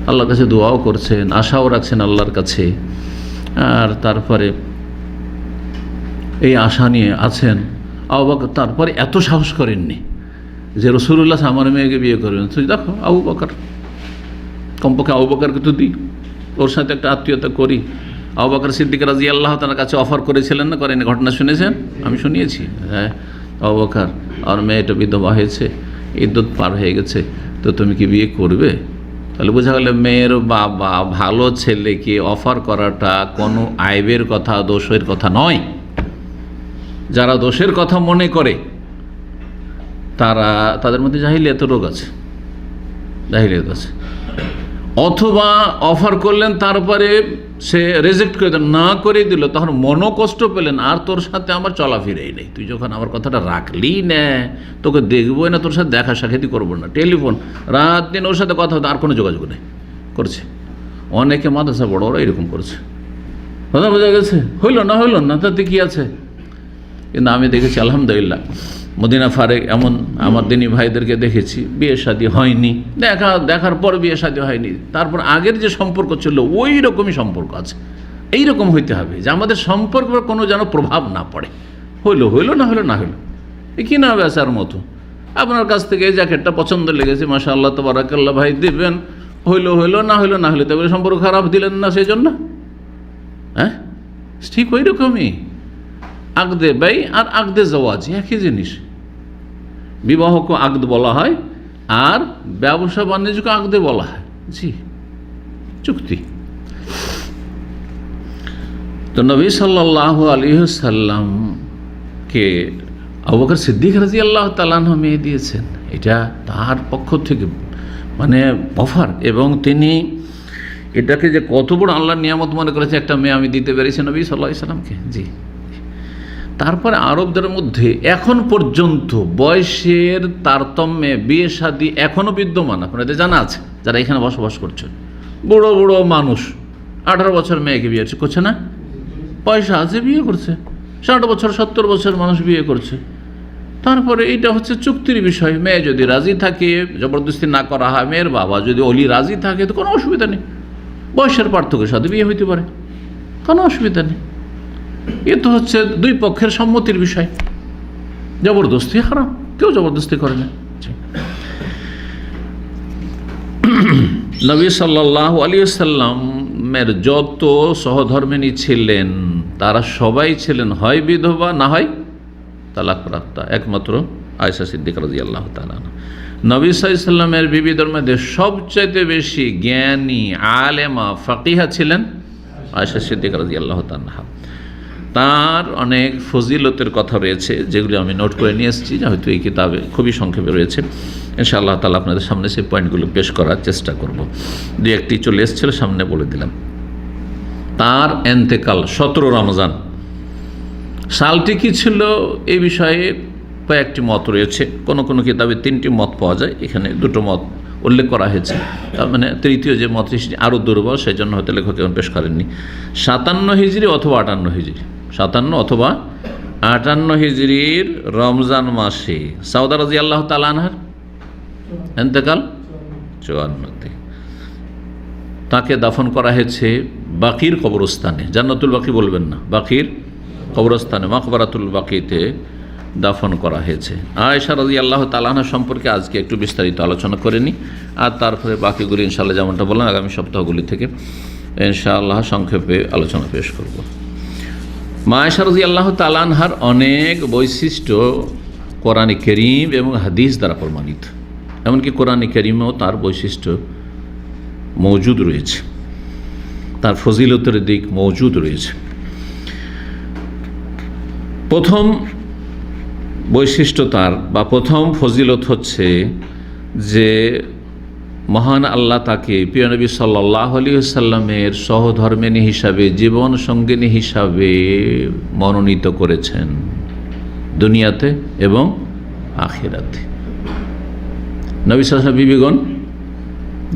B: আল্লাহর কাছে দোয়াও করছেন, আশাও রাখছেন আল্লাহর কাছে। আর তারপরে এই আশা নিয়ে আছেন আবু বকর। তারপরে এত সাহস করেননি যে রাসূলুল্লাহ আমার মেয়েকে বিয়ে করবেন। তুই দেখো আবু বকর, কমপক্ষে আবু বকরকে তো দিই, ওর সাথে একটা আত্মীয়তা করি। আবু বকর সিদ্দিক রাদিয়াল্লাহু তাআলার কাছে অফার করেছিলেন না, করেন? ঘটনা শুনেছেন, আমি শুনিয়েছি। হ্যাঁ, আবু বকর আর মেয়েটা বিধবা হয়েছে, ইদ্যত পার হয়ে গেছে, তো তুমি কি বিয়ে করবে? তাহলে বোঝা গেল মেয়ের বাবা ভালো ছেলেকে অফার করাটা কোনো আইবের কথা, দোষের কথা নয়। যারা দোষের কথা মনে করে তাদের মধ্যে জাহিলিয়াতের রোগ আছে, জাহিলিয়াত আছে। অথবা অফার করলেন তারপরে সে রেজেক্ট করে দিল, না করে দিল, তখন মনোকষ্ট পেলেন, আর তোর সাথে আমার চলাফেরাই নেই। তুই যখন আমার কথাটা রাখলি না, তোকে দেখবোই না, তোর সাথে দেখা সাক্ষাৎই করবো না। টেলিফোন রাত দিন ওর সাথে কথা হতো, আর কোনো যোগাযোগ নেই করছে। অনেকে মাদ্রাসা বড় ওরা এরকম করছে। কথা বোঝা গেছে? হইল না তাতে কি আছে? কিন্তু আমি দেখেছি আলহামদুলিল্লাহ মদিনা ফারেক এমন আমার দিনী ভাইদেরকে দেখেছি বিয়ে শাদী হয়নি, দেখার পর বিয়ে শাদী হয়নি, তারপর আগের যে সম্পর্ক ছিল ওই রকমই সম্পর্ক আছে। এই রকম হইতে হবে যে আমাদের সম্পর্কের কোনো যেন প্রভাব না পড়ে। হইলো না হইলো এই কি না বেচার মতো। আপনার কাছ থেকে এই জ্যাকেটটা পছন্দ লেগেছে, মাশাআল্লাহ তাবারাকাল্লাহ ভাই দিবেন, হইলো না হইলো তবে সম্পর্ক খারাপ দিলেন না সেই জন্য। হ্যাঁ, ঠিক ওই রকমই আকদে বাই আর আকদে জওয়াজ একই জিনিস। বিবাহকে আকদ বলা হয় আর ব্যবসা বাণিজ্যকে আকদে বলা হয়। জি, চুক্তি। তো নবী সাল্লাল্লাহু আলাইহি ওয়াসাল্লামকে আবু বকর সিদ্দিক রাদিয়াল্লাহু তাআলা আনহু মেয়ে দিয়েছেন, এটা তার পক্ষ থেকে অফার। এবং তিনি এটাকে যে কত বড় আল্লাহর নিয়ামত মনে করেছে, একটা মেয়ে আমি দিতে পেরেছি নবী সাল্লাল্লাহু আলাইহি ওয়াসাল্লামকে। জি। তারপরে আরবদের মধ্যে এখন পর্যন্ত বয়সের তারতম্যে বিয়ে শাদী এখনও বিদ্যমান, আপনাদের জানা আছে যারা এখানে বসবাস করছেন। বড় মানুষ 18 বছর মেয়েকে বিয়ে করছে না, পয়সা আছে বিয়ে করছে, 60 বছর 70 বছর মানুষ বিয়ে করছে। তারপরে এইটা হচ্ছে চুক্তির বিষয়। মেয়ে যদি রাজি থাকে, জবরদস্তি না করা হয়, মেয়ের বাবা যদি অলি রাজি থাকে, তো কোনো অসুবিধা নেই। বয়সের পার্থক্যের সাথে বিয়ে হইতে পারে, কোনো অসুবিধা নেই। এ তো হচ্ছে দুই পক্ষের সম্মতির বিষয়। জবরদস্তি হারাম, কেউ জবরদস্তি করে না। নবী সাল্লাল্লাহু আলাইহি ওয়াসাল্লামের যত সহধর্মিণী ছিলেন তারা সবাই ছিলেন হয় বিধবা না হয় তালাকপ্রাপ্তা, একমাত্র আয়েশা সিদ্দিকা রাদিয়াল্লাহু তাআলা। নবী সাল্লাল্লাহু আলাইহি ওয়াসাল্লামের বিবিদের মধ্যে সবচাইতে বেশি জ্ঞানী আলেমা ফাকিহা ছিলেন আয়েশা সিদ্দিকা রাদিয়াল্লাহু তাআলা। তার অনেক ফজিলতের কথা রয়েছে যেগুলি আমি নোট করে নিয়ে এসেছি, হয়তো এই কিতাবে খুবই সংক্ষেপে রয়েছে। ইনশাআল্লাহ তাআলা আপনাদের সামনে সেই পয়েন্টগুলো পেশ করার চেষ্টা করব। দু একটি চলে এসেছিল, সামনে বলে দিলাম। তার এন্তেকাল 17 রমজান। সালটি কি ছিল এই বিষয়ে কয়েকটি মত রয়েছে। কোনো কোনো কিতাবে 3টি মত পাওয়া যায়, এখানে 2টো মত উল্লেখ করা হয়েছে। তার মানে তৃতীয় যে মত সেটি আরও দুর্বল, সেই জন্য হয়তো লেখক এখন পেশ করেননি। 57 হিজরি অথবা 58 হিজরি, 57 অথবা 58 হিজরির রমজান মাসে সাউদা রাদিয়াল্লাহু তাআলা আনহার এন্তেকাল 54-তে। তাকে দাফন করা হয়েছে বাকির কবরস্থানে, জান্নাতুল বাকি বলবেন না, বাকির কবরস্থানে মাকবারাতুল বাকিতে দাফন করা হয়েছে। আয়েশা রাদিয়াল্লাহু তাআলা আনহা সম্পর্কে আজকে একটু বিস্তারিত আলোচনা করে নিই, আর তারপরে বাকিগুলি ইনশাআল্লাহ যেমনটা বললাম আগামী সপ্তাহগুলি থেকে ইনশাআল্লাহ সংক্ষেপে আলোচনা পেশ করব। মা আয়েশা রাদিয়াল্লাহু তাআলা আনহার অনেক বৈশিষ্ট্য কোরআনে কারীম এবং হাদিস দ্বারা প্রমাণিত, এমনকি কোরআনে কারীমেও তার বৈশিষ্ট্য মজুদ রয়েছে, তার ফজিলতের দিক মজুদ রয়েছে। প্রথম বৈশিষ্ট্য তার বা প্রথম ফজিলত হচ্ছে যে মহান আল্লাহ তাকে প্রিয় নবী সাল্লাল্লাহু আলাইহি ওয়াসাল্লামের সহধর্মিণী হিসাবে, জীবন সঙ্গিনী হিসাবে মনোনীত করেছেন দুনিয়াতে এবং আখিরাতে। নবী সাল্লাল্লাহু আলাইহি ওয়াসাল্লাম বিবিগণ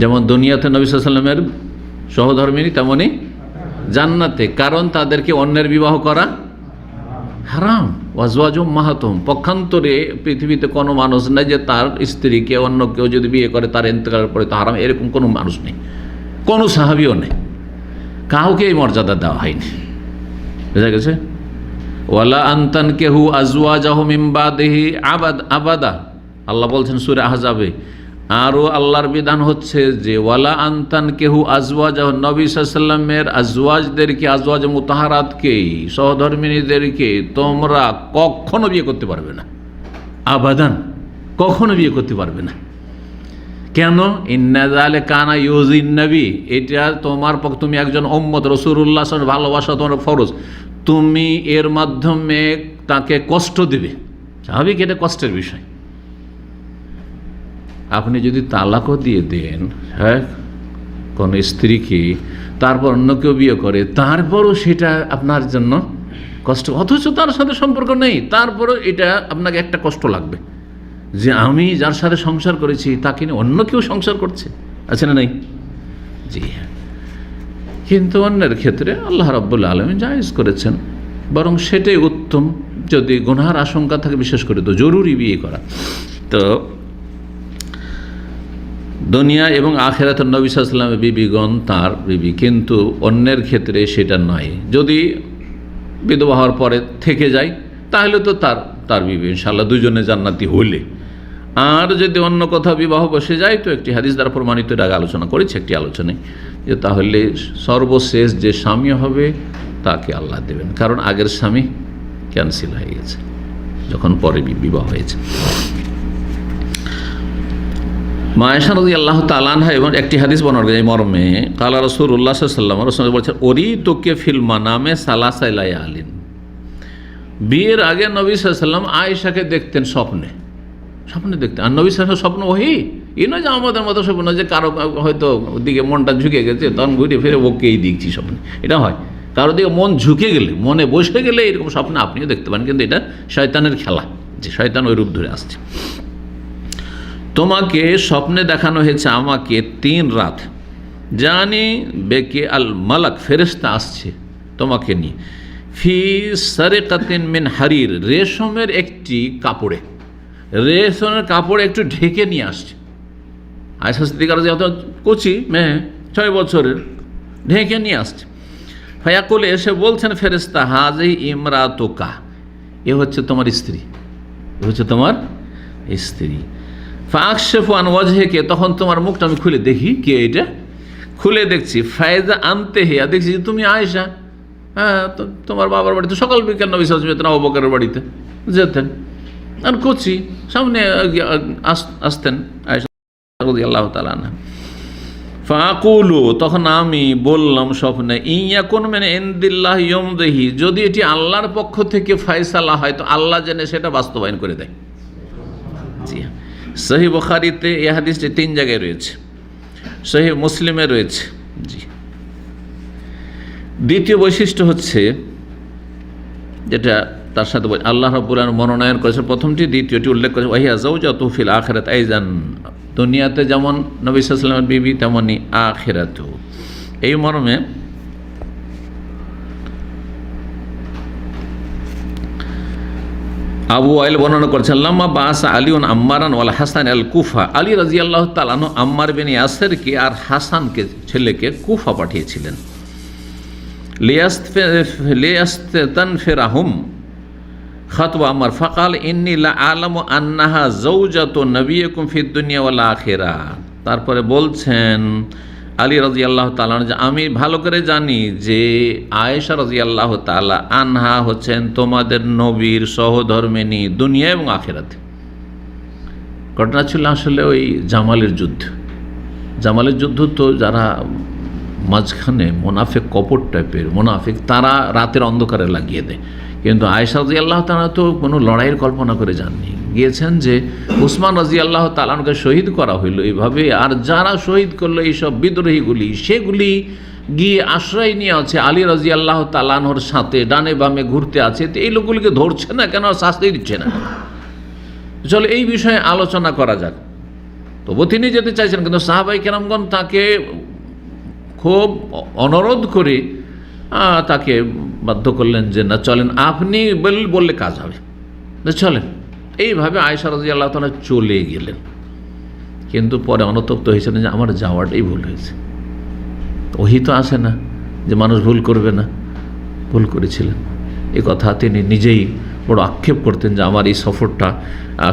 B: যেমন দুনিয়াতে নবী সাল্লাল্লাহু আলাইহি ওয়াসাল্লামের সহধর্মিণী, তেমনি জান্নাতে, কারণ তাদেরকে অন্যের বিবাহ করা হারাম। ওয়াজওয়াজুম মাহাতুম, পক্ষান্তরে পৃথিবীতে কোনো মানুষ নাই যে তার স্ত্রীকে অন্য কেউ যদি বিয়ে করে তার ইন্তেকালের পরে তা হারাম, এরকম কোনো মানুষ নেই, কোনো সাহাবীও নেই, কাউকে এই মর্যাদা দেওয়া হয়নি। বুঝা গেছে? ওয়ালা আনতান কেহু আজওয়াজাহু মিন বাদিহি আবাদা, আল্লাহ বলছেন সূরা আহজাবে। আরও আল্লাহর বিধান হচ্ছে যে ওয়ালা আনতান কেহু আজওয়াজাহু, নবী সাল্লাল্লাহু আলাইহি ওয়াসাল্লামের আজওয়াজদেরকে, আজওয়াজ মুতাহারাতকে, সহধর্মিণীদেরকে তোমরা কখনো বিয়ে করতে পারবে না, আবাদান, কখনো বিয়ে করতে পারবে না। কেন? ইন্না যালিকা কানা ইউযিন নবী, এটা তোমার পক্ষে, তুমি একজন উম্মত রাসূলুল্লাহ সাল্লাল্লাহু আলাইহি ওয়াসাল্লাম, ভালোবাসা তোমার ফরজ, তুমি এর মাধ্যমে তাকে কষ্ট দেবে। স্বাভাবিক, এটা কষ্টের বিষয়। আপনি যদি তালাকও দিয়ে দেন, হ্যাঁ, কোনো স্ত্রীকে, তারপর অন্য কেউ বিয়ে করে, তারপরও সেটা আপনার জন্য কষ্ট, অথচ তার সাথে সম্পর্ক নেই, তারপরও এটা আপনাকে একটা কষ্ট লাগবে যে আমি যার সাথে সংসার করেছি তাকে নিয়ে অন্য কেউ সংসার করছে, আছে না নাই? জি হ্যাঁ। কিন্তু অন্যের ক্ষেত্রে আল্লাহ রাব্বুল আলামিন জায়েজ করেছেন, বরং সেটাই উত্তম। যদি গুনাহের আশঙ্কা থাকে বিশেষ করে তো জরুরি বিয়ে করা। তো দুনিয়া এবং আখিরাতের নবী সাল্লাল্লাহু আলাইহি ওয়াসাল্লামের বিবিগণ তার বিবি, কিন্তু অন্যের ক্ষেত্রে সেটা নয়। যদি বিধবা হওয়ার পরে থেকে যায় তাহলে তো তার বিবি ইনশাআল্লাহ, দুজনে জান্নাতি হইলে। আর যদি অন্য কোথাও বিবাহ বসে যায় তো একটি হাদিস দ্বারা প্রমাণিত, আগে আলোচনা করেছি একটি আলোচনায়, যে তাহলে সর্বশেষ যে স্বামী হবে তাকে আল্লাহ দেবেন, কারণ আগের স্বামী ক্যান্সেল হয়ে গেছে যখন পরে বিবাহ হয়েছে। মা আয়েশা রাদিয়াল্লাহু তাআলা আনহা এবং একটি হাদিস বর্ণনা এই মর্মে, কালা রাসূলুল্লাহ সাল্লাল্লাহু আলাইহি ওয়াসাল্লাম, রাসূল বলেছেন উরিতুকে ফিল মানামে সালাসা লায়ালিন। বিয়ের আগে নবী সাল্লাল্লাহু আলাইহি ওয়াসাল্লাম আয়েশাকে দেখতেন স্বপ্নে দেখতেন। আর নবী সাল্লাল্লাহু আলাইহি ওয়াসাল্লাম স্বপ্ন ওহি, এই নয় যে আমাদের মতো স্বপ্ন যে কারো হয়তো দিকে মনটা ঝুঁকে গেছে, তখন ঘুরে ফিরে ওকেই দেখছি স্বপ্নে, এটা হয়। কারো দিকে মন ঝুঁকে গেলে, মনে বসে গেলে এরকম স্বপ্ন আপনিও দেখতে পান, কিন্তু এটা শয়তানের খেলা, যে শয়তান ওই রূপ ধরে আসছে। তোমাকে স্বপ্নে দেখানো হয়েছে আমাকে 3 রাত, জানি বেকে আল মালাক, ফেরেশতা আসছে তোমাকে নিয়ে, ফি সারিকাতিন মিন হারির, রেশমের একটি কাপড়ে, রেশমের কাপড়ে একটু ঢেকে নিয়ে আসছে। আয়েশা সিদ্দিকা রাদিয়াল্লাহু তাআলা কচি মেয়ে, 6 বছরের, ঢেকে নিয়ে আসছে। ফায়াকুল এসে বলছেন ফেরেশতা, হাযিহি ইমরাতুকা, এ হচ্ছে তোমার স্ত্রী, এ হচ্ছে তোমার স্ত্রী। ফাকশিফু আন ওয়াজহিকা, তখন তোমার মুখটা আমি খুলে দেখি কে এটা। খুলে দেখছি ফায়জা আনতে হিয়া, দেখছি যে তুমি আয়েশা। হ্যাঁ, তোমার বাবার বাড়িতে সকাল বিকেল নবী সাল্লাল্লাহু আলাইহি ওয়াসাল্লাম আবু বকরের বাড়িতে যেতেন, আর কচি সামনে আসতেন আয়েশা রাদিয়াল্লাহু তাআলা আনহা। ফাকুলু, তখন আমি বললাম স্বপ্নে, ইয়াকুন মিন ইনদিল্লাহি ইয়ামদিহি, যদি এটি আল্লাহর পক্ষ থেকে ফয়সালা হয় তো আল্লাহ জেনে সেটা বাস্তবায়ন করে দেয়। জি, সহিহ বুখারীতে এই হাদিসটি 3 জায়গায় রয়েছে, সহিহ মুসলিমে রয়েছে। জি, দ্বিতীয় বৈশিষ্ট্য হচ্ছে যেটা তার সাথে আল্লাহ রাব্বুল আলামিন মনোনয়ন করেছে, প্রথমটি দ্বিতীয়টি উল্লেখ করেছে, ওয়াহিয়া যাওজাতুহু ফিল আখিরাত আইজান, দুনিয়াতে যেমন নবী সাল্লাল্লাহু আলাইহি ওয়াসাল্লামের বিবি তেমনি আখিরাতেও। এই মর্মে আবু ওয়াইল বর্ণনা করেছেন, লাম্মা বাসা আলিউন আম্মারান ওয়াল হাসান আল কুফা, আলী রাদিয়াল্লাহু তাআলা আনহু আম্মার বিন ইয়াসিরকে আর হাসানকে ছেলেকে কুফা পাঠিয়েছিলেন। লিয়াস্তানফিরাহুম খাতবা আম্মার ফাকাল ইন্নী লা আলামু আন্নাহা যাওজাতু নবিয়্যিকুম ফিদ দুনিয়া ওয়াল আখিরাহ। তারপরে বলছেন আলী রাদিয়াল্লাহু তাআলা যে আমি ভালো করে জানি যে আয়েশা রাদিয়াল্লাহু তাআলা আনহা হচ্ছেন তোমাদের নবীর সহধর্মিণী দুনিয়া এবং আখিরাতে। ঘটনা ছিল আসলে ওই জামালের যুদ্ধ। জামালের যুদ্ধ তো যারা মাঝখানে মুনাফিক, কপট টাইপের মুনাফিক, তারা রাতের অন্ধকারে লাগিয়ে দেয়, কিন্তু আয়েশা রাদিয়াল্লাহু তাআলা তো কোনো লড়াইয়ের কল্পনা করে যাননি, গিয়েছেন যে উসমান রাদিয়াল্লাহু তাআলাকে শহীদ করা হইল এইভাবে, আর যারা শহীদ করলো এইসব বিদ্রোহীগুলি, সেগুলি গিয়ে আশ্রয় নিয়ে আছে আলী রাদিয়াল্লাহু তাআলার সাথে, ডানে বামে ঘুরতে আছে, তো এই লোকগুলিকে ধরছে না কেন, শাস্তি দিচ্ছে না। চলো এই বিষয়ে আলোচনা করা যাক। তবু তিনি যেতে চাইছেন, কিন্তু সাহাবায়ে কেরামগণ তাকে খুব অনুরোধ করে তাকে বাধ্য করলেন যে না চলেন, আপনি বললে কাজ হবে, না চলেন। এইভাবে আয়েশা রাদিয়াল্লাহু তাআলা চলে গেলেন, কিন্তু পরে অনুতপ্ত হয়েছিলেন যে আমার যাওয়াটাই ভুল হয়েছে। ওহি তো আসে না যে মানুষ ভুল করবে না, ভুল করেছিলেন। এ কথা তিনি নিজেই বড় আক্ষেপ করতেন যে আমার এই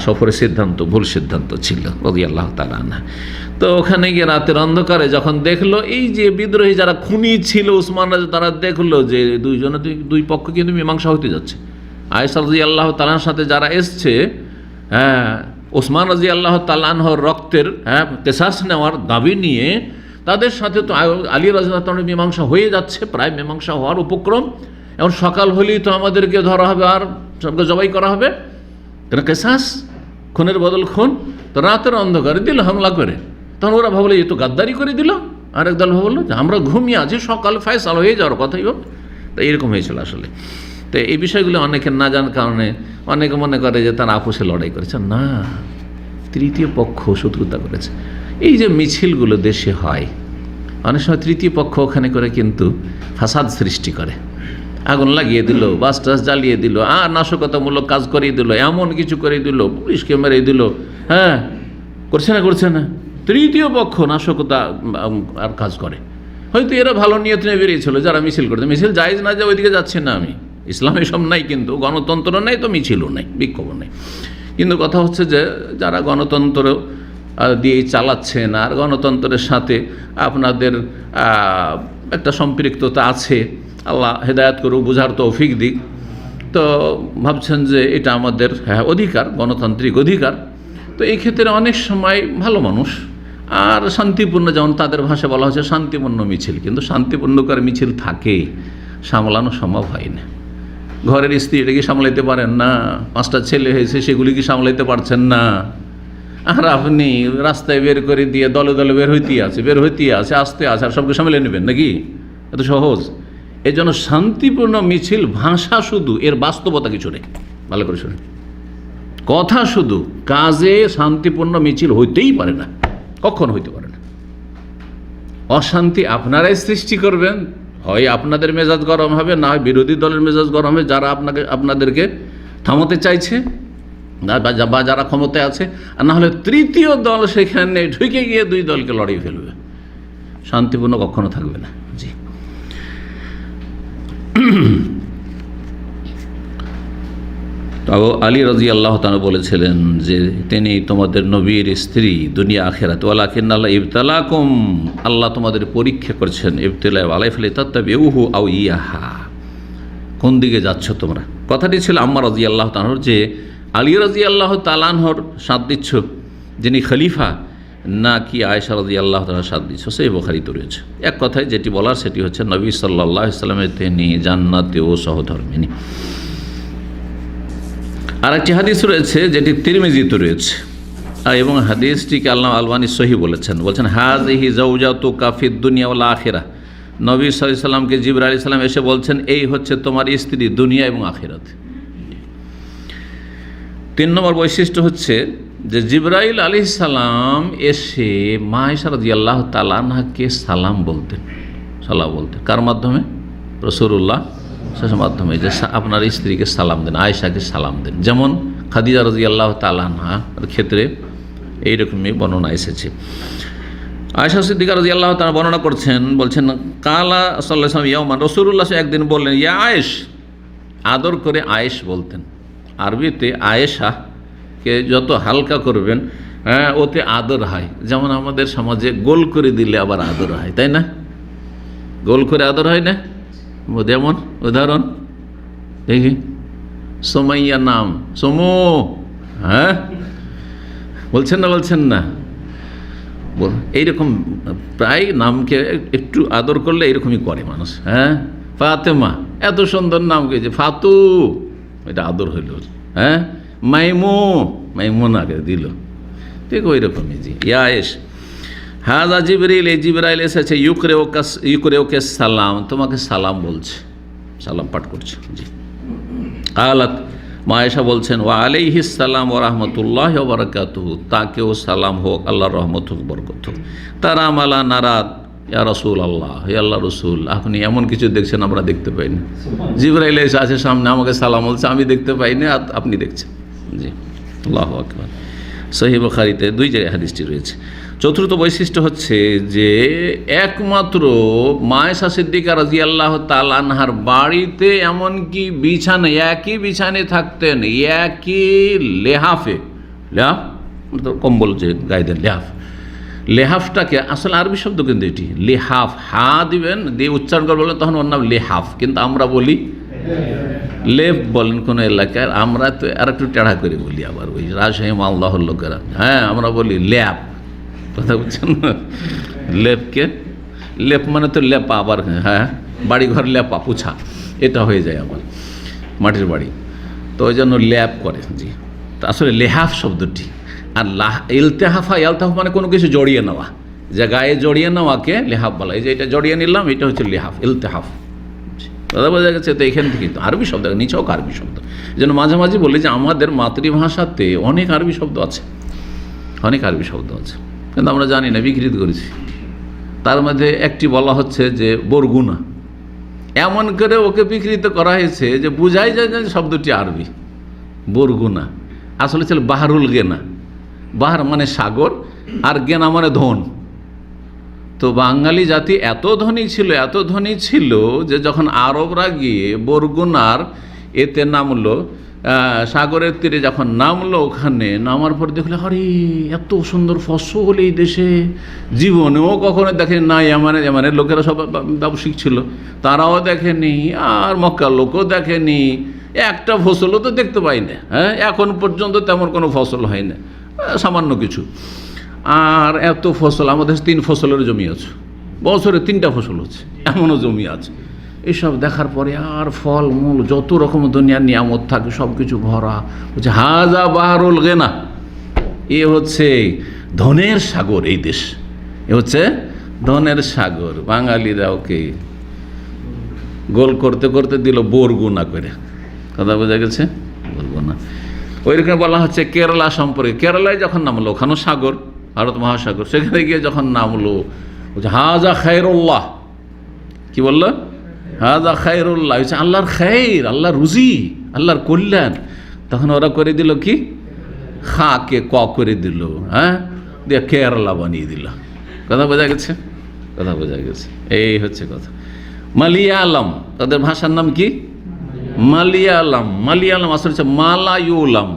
B: সফরের সিদ্ধান্ত ভুল সিদ্ধান্ত ছিল রাদিয়াল্লাহু তাআলা আনহা। তো ওখানে গিয়ে রাতের অন্ধকারে যখন দেখলো এই যে বিদ্রোহী যারা খুনি ছিল উসমান রাজা, তারা দেখলো যে দুই পক্ষ কিন্তু মীমাংসা হতে যাচ্ছে। আয়েশা রাদিয়াল্লাহু তাআলার সাথে যারা এসছে, হ্যাঁ, ওসমান রাদিয়াল্লাহু তাআলা আনহুর রক্তের কিসাস নেওয়ার দাবি নিয়ে, তাদের সাথে তো আলী রাদিয়াল্লাহু তাআলার মীমাংসা হয়ে যাচ্ছে, প্রায় মীমাংসা হওয়ার উপক্রম। এখন সকাল হলেই তো আমাদেরকে ধরা হবে আর সবকে জবাই করা হবে, কেন কিসাস, খুনের বদল খুন। তো রাতের অন্ধকারে দিল হামলা করে, তখন ওরা ভাবলো এ তো গাদ্দারি করে দিল। আরেক দল ভাবলো যে আমরা ঘুমিয়ে আছি, সকাল ফয়সালা হয়ে যাওয়ার কথাই হোক। তো এরকম হয়েছিল আসলে। তো এই বিষয়গুলো অনেকে না জানার কারণে অনেকে মনে করে যে তারা আপোষে লড়াই করেছে, না, তৃতীয় পক্ষ শত্রুতা করেছে। এই যে মিছিলগুলো দেশে হয়, অনেক সময় তৃতীয় পক্ষ ওখানে করে কিন্তু ফাসাদ সৃষ্টি করে, আগুন লাগিয়ে দিল, বাস টাস জ্বালিয়ে দিল, আর নাশকতামূলক কাজ করিয়ে দিল, এমন কিছু করে দিল, পুলিশকে মেরে দিল। হ্যাঁ, করছে না তৃতীয় পক্ষ নাশকতা আর কাজ করে। হয়তো এরা ভালো নিয়ত নিয়ে বেরিয়েছিল, যারা মিছিল করছে, মিছিল জায়েজ না, যে ওইদিকে যাচ্ছে না আমি, ইসলাম এসব নাই, কিন্তু গণতন্ত্র নেই তো মিছিলও নেই, বিক্ষোভও নেই। কিন্তু কথা হচ্ছে যে যারা গণতন্ত্র দিয়ে চালাচ্ছেন আর গণতন্ত্রের সাথে আপনাদের একটা সম্পৃক্ততা আছে, আল্লাহ হেদায়েত করুক, বুঝার তৌফিক দিক, তো ভাবছেন যে এটা আমাদের অধিকার, গণতান্ত্রিক অধিকার। তো এই ক্ষেত্রে অনেক সময় ভালো মানুষ আর শান্তিপূর্ণ, যেমন তাদের ভাষায় বলা হচ্ছে শান্তিপূর্ণ মিছিল, কিন্তু শান্তিপূর্ণ করে মিছিল থাকে, সামলানো সম্ভব হয় না। ঘরের স্ত্রী এটাকে সামলাইতে পারেন না, 5টা ছেলে হয়েছে সেগুলি কি সামলাইতে পারছেন না, আর আপনি রাস্তায় বের করে দিয়ে দলে দলে বের হইতে আছে, আসতে আছে, আর সবকে সামলে নেবেন নাকি? এত সহজ? এই জন্য শান্তিপূর্ণ মিছিল ভাষা শুধু, এর বাস্তবতা কিছু নেই। ভালো করে শুনে, কথা শুধু, কাজে শান্তিপূর্ণ মিছিল হইতেই পারে না, কখন হইতে পারে না। অশান্তি আপনারাই সৃষ্টি করবেন, হয় আপনাদের মেজাজ গরম হবে, না হয় বিরোধী দলের মেজাজ গরম হবে, যারা আপনাদেরকে থামাতে চাইছে বা যারা ক্ষমতায় আছে, আর না হলে তৃতীয় দল সেখানে ঢুকে গিয়ে 2 দলকে লড়িয়ে ফেলবে। শান্তিপূর্ণ কখনো থাকবে না। জি। তো আলী রাদিয়াল্লাহু তাআলা বলেছিলেন যে তিনি তোমাদের নবীর স্ত্রী দুনিয়া আখিরাত, ওয়ালাকিন আল্লাহ ইবতালাকুম, আল্লাহ তোমাদের পরীক্ষা করছেন, ইবতিলা আলাইহি ফালিতাত্তাবিউহু আও ইয়াহা, কোন দিকে যাচ্ছ তোমরা। কথাটি ছিল আম্মার রাদিয়াল্লাহু তাআলার, যে আলী রাদিয়াল্লাহু তাআলার সাথ দিচ্ছ যিনি খলিফা, নাকি আয়েশা রাদিয়াল্লাহু তাআলার সাথ দিচ্ছ। সেই বুখারীতে রয়েছে। এক কথায় যেটি বলার সেটি হচ্ছে নবী সাল্লাল্লাহু আলাইহি ওয়াসাল্লামের তিনি জান্নাতেও সহধর্মিণী। আর একটি হাদিস রয়েছে যেটি তিরমিজিতে রয়েছে, এবং হাদিসটিকে আল্লামা আলবানী সহিহ বলছেন হাযিহি যাওজাতুকা ফিদ দুনিয়া ওয়াল আখিরাহ। নবী সাল্লাল্লাহু আলাইহি ওয়াসাল্লামকে জিবরাইল আলাইহিস সালাম এসে বলছেন, এই হচ্ছে তোমার স্ত্রী দুনিয়া এবং আখিরাতে। 3 নম্বর বৈশিষ্ট্য হচ্ছে যে জিবরাইল আলাইহিস সালাম এসে মা আয়েশা রাদিয়াল্লাহু তাআলা আনহাকে সালাম বলতেন। কার মাধ্যমে? রাসূলুল্লাহ সাল্লাল্লাহু মাধ্যমে, যে আপনার স্ত্রীকে সালাম দেন, আয়েশাকে সালাম দেন। যেমন খাদিজা রাদিয়াল্লাহু তাআলা আনহার ক্ষেত্রে এইরকমই বর্ণনা এসেছে। আয়েশা সিদ্দিকা রাদিয়াল্লাহু তাআলা বর্ণনা বলছেন কালা সাল্লাল্লাহু আলাইহি ওয়াসাল্লাম ইয়াওমান, রাসূলুল্লাহ একদিন বললেন ইয়া আয়েশ, আদর করে আয়েশ বলতেন। আরবিতে আয়েশাকে যত হালকা করবেন ওতে আদর হয়। যেমন আমাদের সমাজে গোল করে দিলে আবার আদর হয়, তাই না? গোল করে আদর হয় না? যেমন উদাহরণ দেখি, সোমাইয়া নাম সমু, হ্যাঁ বলছেন না? এইরকম প্রায় নামকে একটু আদর করলে এইরকমই করে মানুষ। হ্যাঁ, ফাতেমা, এত সুন্দর নাম গেছে, ফাতু, এটা আদর হইল। হ্যাঁ, মাইমুনাকে দিল, ঠিক ওই রকমই। জি, ইয়ায়েশ হাজা জিবরিল, এই জিবরাইল এসেছে, ইউকরেওকে সালাম, তোমাকে সালাম বলছে, সালাম পাঠ করছে। জি, কালাত, মা আয়েশা বলছেন ওয়া আলাইহিস সালাম ওয়া রাহমাতুল্লাহি ওয়া বারাকাতুহু, তাকেও সালাম হোক, আল্লাহর রহমত হোক, বরকত হোক। তারা মালা নারাদ ইয়া রাসূলুল্লাহ, হে আল্লাহ রাসূল, আপনি এমন কিছু দেখছেন আমরা দেখতে পাই না। জিবরাইল এসে আছে সামনে, আমাকে সালাম বলছে, আমি দেখতে পাই না, আপনি দেখছেন। জি, আল্লাহু আকবার। সহিহ বুখারীতে 2 জায়গায় হাদিসটি রয়েছে। চতুর্থ বৈশিষ্ট্য হচ্ছে যে একমাত্র মা আয়েশা সিদ্দিকা রাদিয়াল্লাহু তাআলা আনহার বাড়িতে এমনকি বিছানা, একই বিছানায় থাকতেন, একই লেহাফে, লেহাফ কম্বল যে গায়ে দেন, লেহাফটাকে আসলে আরবি শব্দ কিন্তু এটি লেহাফ, হা দিবেন দিয়ে উচ্চারণ করে বলবেন, তখন ওর নাম লেহাফ। কিন্তু আমরা বলি লেপ বলেন কোনো এলাকায়, আমরা তো আর একটু টেढ़া করে বলি, আবার ওই রাজশাহী মালদাহর লোকেরা, হ্যাঁ আমরা বলি ল্যাপ, কথা বুঝছেন না? লেপ মানে তো লেপা, আবার হ্যাঁ বাড়িঘর লেপা পুছা, এটা হয়ে যায় আবার মাটির বাড়ি, তো ওই জন্য ল্যাপ করে। জি, তো আসলে লেহাফ শব্দটি, আর ইলতেহাফ মানে কোনো কিছু জড়িয়ে নেওয়া, যে গায়ে জড়িয়ে নেওয়াকে লেহাফ বলা। এই যে এটা জড়িয়ে নিলাম, এটা হচ্ছে লেহাফ, ইলতেহাফ। দাদা বোঝা গেছে? তো এখান থেকে তো আরবি শব্দ, নিচেও আরবি শব্দ। এই জন্য মাঝে মাঝে বলি যে আমাদের মাতৃভাষাতে অনেক আরবি শব্দ আছে, কিন্তু আমরা জানি না, বিকৃত করেছি। তার মধ্যে একটি বলা হচ্ছে যে বরগুনা, এমন করে ওকে বিকৃত করা হয়েছে যে বোঝাই যায় যে শব্দটি আরবি। বরগুনা আসলে ছিল বাহারুল গেনা, বাহার মানে সাগর, আর গেনা মানে ধন। তো বাঙালি জাতি এত ধনী ছিল যে যখন আরবরা গিয়ে বরগুনার এতে নামলো, সাগরের তীরে যখন নামলো, ওখানে নামার পর দেখলে আরে এত সুন্দর ফসল এই দেশে, জীবনেও কখনো দেখেনি। না ইয়ামানের লোকেরা সব ব্যবসায়িক ছিল, তারাও দেখেনি, আর মক্কার লোকও দেখেনি, একটা ফসলও তো দেখতে পাই না। হ্যাঁ, এখন পর্যন্ত তেমন কোনো ফসল হয় না, সামান্য কিছু। আর এত ফসল, আমাদের 3 ফসলের জমি আছে, বছরে 3টা ফসল হচ্ছে, এমনও জমি আছে। এইসব দেখার পরে আর ফল মূল যত রকম দুনিয়ার নিয়ামত থাকে সব কিছু ভরা, হচ্ছে হাজা বাহারুল গেনা, এ হচ্ছে ধনের সাগর, এই দেশ এ হচ্ছে ধনের সাগর। বাঙালিরা ওকে গোল করতে করতে দিল বরগুনা করে, কথা বোঝা গেছে? বরগুনা। ওইরকম বলা হচ্ছে কেরালা সম্পর্কে, কেরালায় যখন নামলো, ওখানেও সাগর, ভারত মহাসাগর, সেখানে গিয়ে যখন নামলো হাজা খায়রুল্লাহ, কি বললো? হাজা খায়রুল্লাহ, হচ্ছে আল্লাহর খায়র, আল্লাহর রুজি, আল্লাহর কল্যাণ। তখন ওরা করে দিল কি, খাকে ক করে দিল, হ্যাঁ, দিয়ে কেরালা বানিয়ে দিল। কথা বোঝা গেছে? এই হচ্ছে কথা। মালিয়ালাম, তাদের ভাষার নাম কি? মালিয়ালাম। মালিয়ালাম আসলে হচ্ছে মালায়ুলাম।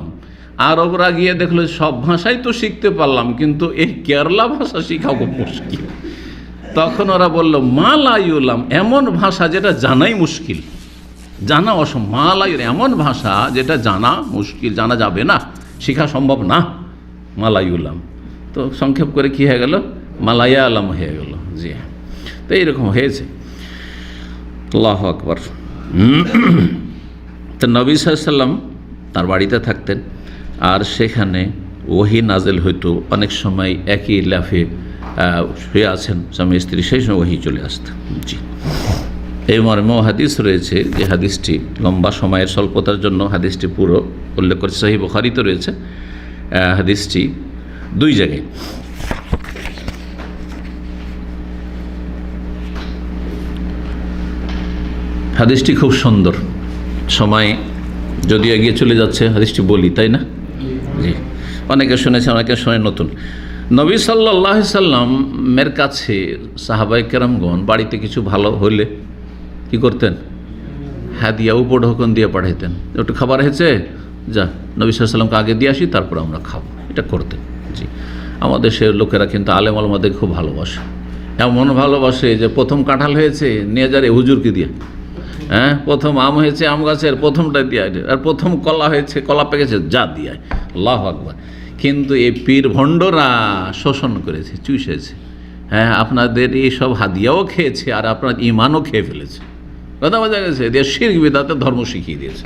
B: আরবরা গিয়ে দেখলো সব ভাষাই তো শিখতে পারলাম, কিন্তু এই কেরালা ভাষা শিখাবো মুশকিল। তখন ওরা বলল মালায়ুলাম, এমন ভাষা যেটা জানাই মুশকিল, জানা মালায়ুল, এমন ভাষা যেটা জানা মুশকিল, জানা যাবে না, শেখা সম্ভব না, মালায়ুলাম। তো সংক্ষেপ করে কি হয়ে গেল? মালায়ালাম হয়ে গেল। জি, তো এইরকম হয়েছে। আল্লাহু আকবার। তো নবী সাল্লাল্লাহু আলাইহি ওয়াসাল্লাম তার বাড়িতে থাকতেন, আর সেখানে ওহী নাজেল হইতো। অনেক সময় একই লাফে শুয়ে আছেন স্বামী স্ত্রী, সেই সময় ওহী চলে আসত। জি, এই মর্মেও হাদিস রয়েছে, যে হাদিসটি লম্বা সময়ের স্বল্পতার জন্য হাদিসটি পুরো উল্লেখ করেছে, সহিহ বুখারীতে রয়েছে হাদিসটি 2 জায়গায়। হাদিসটি খুব সুন্দর। সময় যদিও এগিয়ে চলে যাচ্ছে, হাদিসটি বলি, তাই না? জি, অনেকে শুনেছেন, অনেকে শুনে নতুন। নবী সাল্লাল্লাহু আলাইহি সাল্লামের কাছে সাহাবায়ে কেরামগণ বাড়িতে কিছু ভালো হলে কি করতেন? হাদিয়া, উপঢৌকন দিয়ে পাঠাইতেন। একটু খাবার হয়েছে, যা নবী সাল্লাল্লাহু আলাইহি সাল্লামকে আগে দিয়ে আসি, তারপর আমরা খাবো, এটা করতেন। জি, আমাদের সে লোকেরা কিন্তু আলেম ওলামাদের খুব ভালোবাসে। এমন ভালোবাসে যে প্রথম কাঁঠাল হয়েছে নিয়ে যারে হুজুরকে দিয়ে, হ্যাঁ, প্রথম আম হয়েছে আম গাছের প্রথমটা দিয়ে, আর প্রথম কলা হয়েছে, কলা পেকেছে, যা দিয়ে। আল্লাহু আকবার। কিন্তু এই পীর ভণ্ডরা শোষণ করেছে, চুষেছে। হ্যাঁ, আপনাদের এই সব হাদিয়াও খেয়েছে, আর আপনার ইমানও খেয়ে ফেলেছে। কথা বোঝা গেছে? দিয়ে শিরক বিদআতের ধর্ম শিখিয়ে দিয়েছে।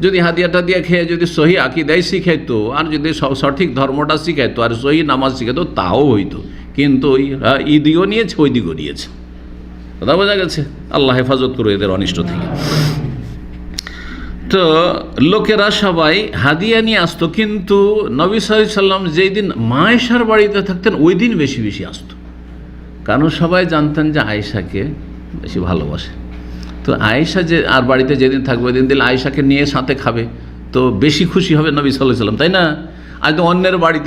B: যদি হাদিয়াটা দিয়ে খেয়ে যদি সহি আকীদাই শিখাইতো, আর যদি সঠিক ধর্মটা শিখাইতো, আর সহি নামাজ শিখাইতো, তাও হইতো। কিন্তু ওই এই দিকও নিয়েছে, ওই দিকও নিয়েছে। কথা বোঝা গেছে? আল্লাহ হেফাজত করো এদের অনিষ্ট থেকে। তো লোকেরা সবাই হাদিয়া নিয়ে আসতো, কিন্তু নবী সাল্লাল্লাহু আলাইহি সাল্লাম যেই দিন মা আয়েশার বাড়িতে থাকতেন ওই দিন বেশি বেশি আসতো, কারণ সবাই জানতেন যে আয়েশাকে বেশি ভালোবাসে। তো আয়েশা যে আর বাড়িতে যেদিন থাকবে ওই দিন দিলে আয়েশাকে নিয়ে সাথে খাবে, তো বেশি খুশি হবে নবী সাল্লাল্লাহু আলাইহি সাল্লাম, তাই না? আজ তো অন্যের বাড়ি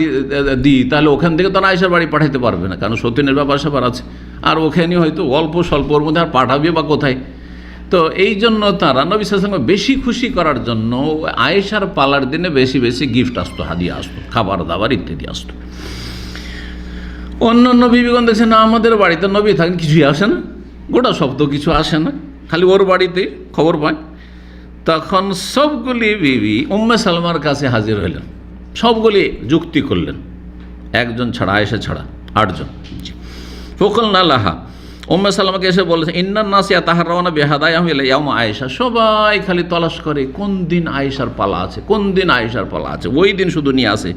B: দিই, তাহলে ওখান থেকে তো আয়েশার বাড়ি পাঠাইতে পারবে না, কারণ সতীনের ব্যাপার স্যাপার আছে, আর ওখানে হয়তো অল্প স্বল্পর মধ্যে আর পাঠাবে বা কোথায়। তো এই জন্য তারা নবী সাল্লাল্লাহু আলাইহি ওয়াসাল্লামকে বেশি খুশি করার জন্য আয়েশার পালার দিনে বেশি বেশি গিফট আসতো, হাদিয়া আসতো, খাবার দাবার ইত্যাদি আসতো। অন্য অন্য বিবিগণ দেখছে না, আমাদের বাড়িতে নবী থাকেন, কিছুই আসে না, গোটা শব্দ কিছু আসে না, খালি ওর বাড়িতে খবর পায়। তখন সবগুলি বিবি উম্মে সালমার কাছে হাজির হইলেন, সবগুলি যুক্তি করলেন, একজন ছাড়া, আয়েশা ছাড়া 8 জন। ফাকালনা লাহা, উম্মে সালমাকে এসে বলেছে, ইন্নান নাসিয়া তাহাররাউনা বিহাদায়াহুম ইলা ইয়াউম আয়েশা, সবাই খালি তলাশ করে কোন দিন আয়েশার পালা আছে, কোন দিন আয়েশার পালা আছে, ওই দিন শুধু নিয়ে আসে।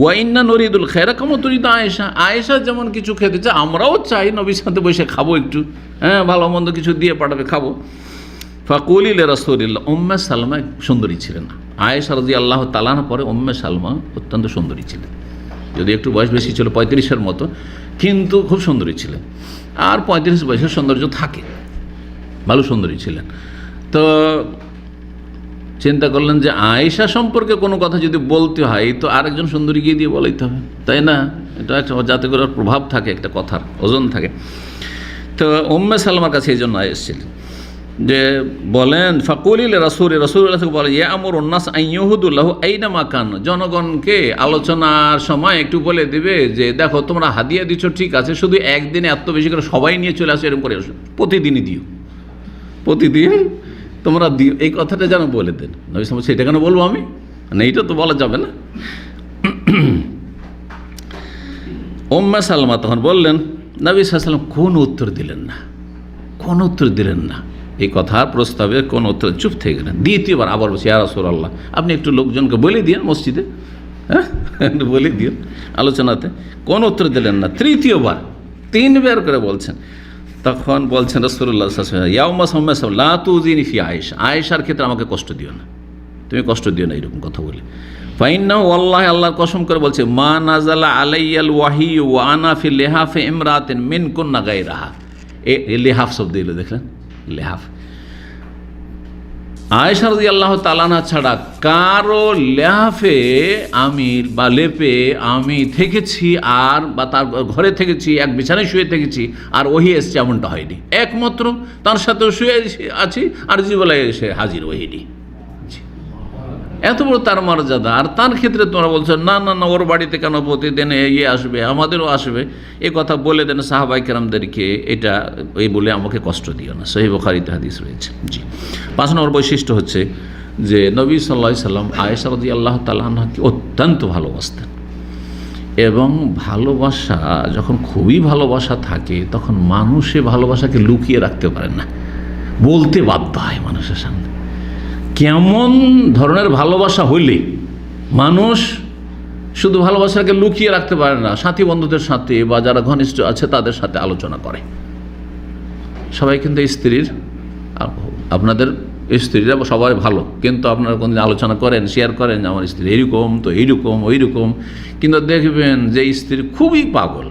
B: ওয়া ইন্না নুরিদুল খায়রা কামা তুরিদু আয়েশা, আয়েশা যেমন কিছু খেতে চায় আমরাও চাই নবীর সাথে বসে খাবো, একটু হ্যাঁ ভালো মন্দ কিছু দিয়ে পাঠাবে, খাবো। ফাকুলি লি রাসূলিল্লাহ, উম্মে সালমা সুন্দরী ছিলেন না। আয়েশা রাদিয়াল্লাহু তাআলা পরে উম্মে সালমা অত্যন্ত সুন্দরী ছিলেন, যদি একটু বয়স বেশি ছিল, 35-এর মতো, কিন্তু খুব সুন্দরী ছিলেন। আর 35 বয়সের সৌন্দর্য থাকে, ভালো সুন্দরী ছিলেন। তো চিন্তা করলেন যে আয়েশা সম্পর্কে কোনো কথা যদি বলতে হয় তো আরেকজন সুন্দরী গিয়ে দিয়ে বলাইতে হবে, তাই না? এটা একটা যাতে করে প্রভাব থাকে, একটা কথার ওজন থাকে। তো উম্মে সালমার কাছে এই জন্য এসেছিলেন যে বলেন, ফাকুলিল রাসূলুল্লাহ বলে, ইয়া আমরুন নাস আইয়ুহুদুল্লাহু আইনা মাকান, জনগণকে আলোচনার সময় একটু বলে দিবে যে দেখো তোমরা হাদিয়া দিচ্ছ ঠিক আছে, শুধু একদিনে এত বেশি করে সবাই নিয়ে চলে আসো, এরকম করে আসো, প্রতিদিনই দিও, প্রতিদিন তোমরা দিও, এই কথাটা যেন বলে দেন। নবী সাল্লাল্লাহু আলাইহি ওয়াসাল্লাম, সেটা কেন বলবো আমি, মানে এইটা তো বলা যাবে না। উম্মে সালমা তখন বললেন, নবী সাল্লাল্লাহু আলাইহি ওয়াসাল্লাম কোন উত্তর দিলেন না, কোন উত্তর দিলেন না, এই কথার প্রস্তাবে কোন উত্তর, চুপ থেকে গেলেন। দ্বিতীয়বার আবার বলছি, ইয়া রাসূলুল্লাহ, আপনি একটু লোকজনকে বলে দিন মসজিদে, হ্যাঁ বলে দিন আলোচনাতে, কোন উত্তর দিলেন না। তৃতীয়বার 3 বার করে বলছেন, তখন বলছেন রাসূলুল্লাহ সাল্লাল্লাহু আলাইহি ওয়াসাল্লাম, ইয়া উম্মে সালমা লা তুযিনি ফি আয়েশা, আয়েশার ক্ষেত্রে আমাকে কষ্ট দিও না, তুমি কষ্ট দিও না, এরকম কথা বলে। ফাইন্নাহু ওয়াল্লাহি, আল্লাহর কসম করে বলছে, মা নাযালা আলাইয়াল ওয়াহি ওয়া আনা ফি লিহাফি ইমরাতিন মিনকুন্না গায়রাহা, এই লিহাফ শব্দ দিল, দেখলেন, লিহাফ আয়েশা রাদিয়াল্লাহু তাআলা আনহা ছাড়া কারো লেহাফে আমির বা লেপে আমি থেকেছি আর বা তার ঘরে থেকেছি, এক বিছানায় শুয়ে থেকেছি আর ওহী এসছে এমনটা হয়নি। একমাত্র তার সাথেও শুয়ে আছি আর জীবলায় এসে হাজির ওহীটি। এত বড় তার মর্যাদা, আর তার ক্ষেত্রে তোমরা বলছো না না না ওর বাড়িতে কেন প্রতিদিন আসবে, আমাদেরও আসবে, এ কথা বলে দেন সাহাবায়ে কেরামদেরকে, এটা এই বলে আমাকে কষ্ট দিও না। সহিহ বুখারীতে হাদিস রয়েছে। জি, 5 নম্বর বৈশিষ্ট্য হচ্ছে যে নবী সাল্লাল্লাহু আলাইহি সাল্লাম আয়েশা রাদিয়াল্লাহু তাআলা আনহাকে অত্যন্ত ভালোবাসতেন, এবং ভালোবাসা যখন খুবই ভালোবাসা থাকে তখন মানুষে ভালোবাসাকে লুকিয়ে রাখতে পারে না, বলতে বাধ্য হয় মানুষের সামনে। কেমন ধরনের ভালোবাসা হইলে মানুষ শুধু ভালোবাসাকে লুকিয়ে রাখতে পারে না, সাথী বন্ধুদের সাথে বা যারা ঘনিষ্ঠ আছে তাদের সাথে আলোচনা করে। সবাই কিন্তু স্ত্রীর, আপনাদের স্ত্রীরা সবাই ভালো, কিন্তু আপনারা কোনদিন আলোচনা করেন, শেয়ার করেন যে আমার স্ত্রী এইরকম তো এইরকম ওইরকম, কিন্তু দেখবেন যে স্ত্রী খুবই পাগল,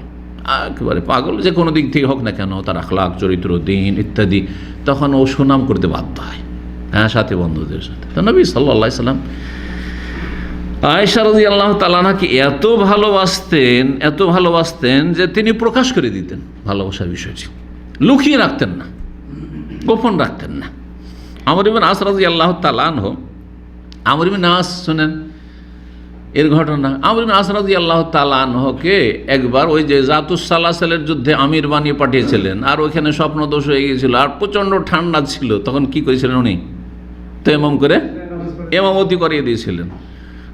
B: একেবারে পাগল, যে কোনো দিক থেকে হোক না কেন, তার আখলাক, চরিত্র, দিন ইত্যাদি, তখন ও সুনাম করতে বাধ্য হয়, হ্যাঁ, সাথী বন্ধুদের সাথে। তো নবী সাল্লাল্লাহু আলাইহি সাল্লাম আয়েশা রাদিয়াল্লাহু তাআলা আনহাকে এত ভালোবাসতেন যে তিনি প্রকাশ করে দিতেন ভালোবাসার বিষয়টি, লুকিয়ে রাখতেন না, গোপন রাখতেন না। আমর ইবনে আস রাদিয়াল্লাহু তাআলা আনহু, আমর ইবনে আস শুনেন এর ঘটনা। আমর ইবনে আস রাদিয়াল্লাহু তাআলা আনহুকে একবার ওই যে জাতুস সালাসালের যুদ্ধে আমির বানিয়ে পাঠিয়েছিলেন, আর ওইখানে স্বপ্নদোষ হয়ে গিয়েছিল আর প্রচণ্ড ঠান্ডা ছিল, তখন কি করেছিলেন উনি? তায়াম্মুম করে ইমামতি করিয়ে দিয়েছিলেন।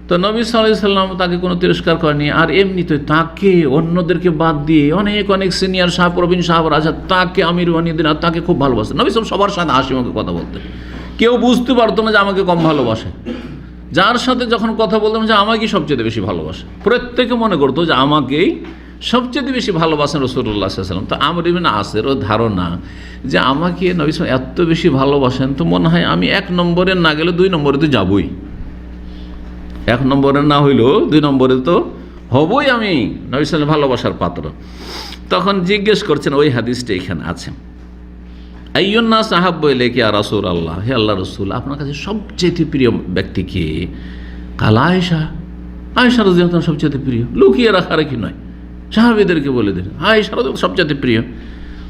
B: তো নবী সাল্লাল্লাহু আলাইহি সাল্লাম তাকে কোনো তিরস্কার করেনি, আর এমনিতে তাকে অন্যদেরকে বাদ দিয়ে অনেক সিনিয়র সাহেব, প্রবীণ সাহেব, রাজা তাকে আমির বানিয়ে দিন, আর তাকে খুব ভালোবাসেন। নবী সাল্লাল্লাহু সবার সাথে হাসি মুখে কথা বলতেন, কেউ বুঝতে পারতো না যে আমাকে কম ভালোবাসে। যার সাথে যখন কথা বলতাম যে আমাকেই সবচেয়ে বেশি ভালোবাসে, প্রত্যেকে মনে করতো যে আমাকেই সবচেয়ে বেশি ভালোবাসেন রাসূলুল্লাহ সাল্লাল্লাহু আলাইহি ওয়াসাল্লাম। তো আমর ইবনে আসেরও ধারণা যে আমাকে নবী সাল্লাল্লাহু এত বেশি ভালোবাসেন, তো মনে হয় আমি 1 নম্বরে না গেলে 2 নম্বরে তো যাবই, 1 নম্বরে না হইলেও 2 নম্বরে তো হবই আমি নবী সাল্লাল্লাহু ভালোবাসার পাত্র। তখন জিজ্ঞেস করছেন, ওই হাদিসটা এখানে আছে, আইয়ুন নাস আহাব্বু ইলাইকা ইয়া রাসূলুল্লাহ, হে আল্লাহর রাসূল আপনার কাছে সবচেয়ে প্রিয় ব্যক্তি কে? কাল আয়েশা, আয়েশা রাদিয়াল্লাহু তাআলা সবচেয়ে প্রিয়, লুকিয়ে রাখার কি নয়, সাহাবীদেরকে বলে দিন আয়েশা রাদিয়াল্লাহু সবচেয়ে প্রিয়।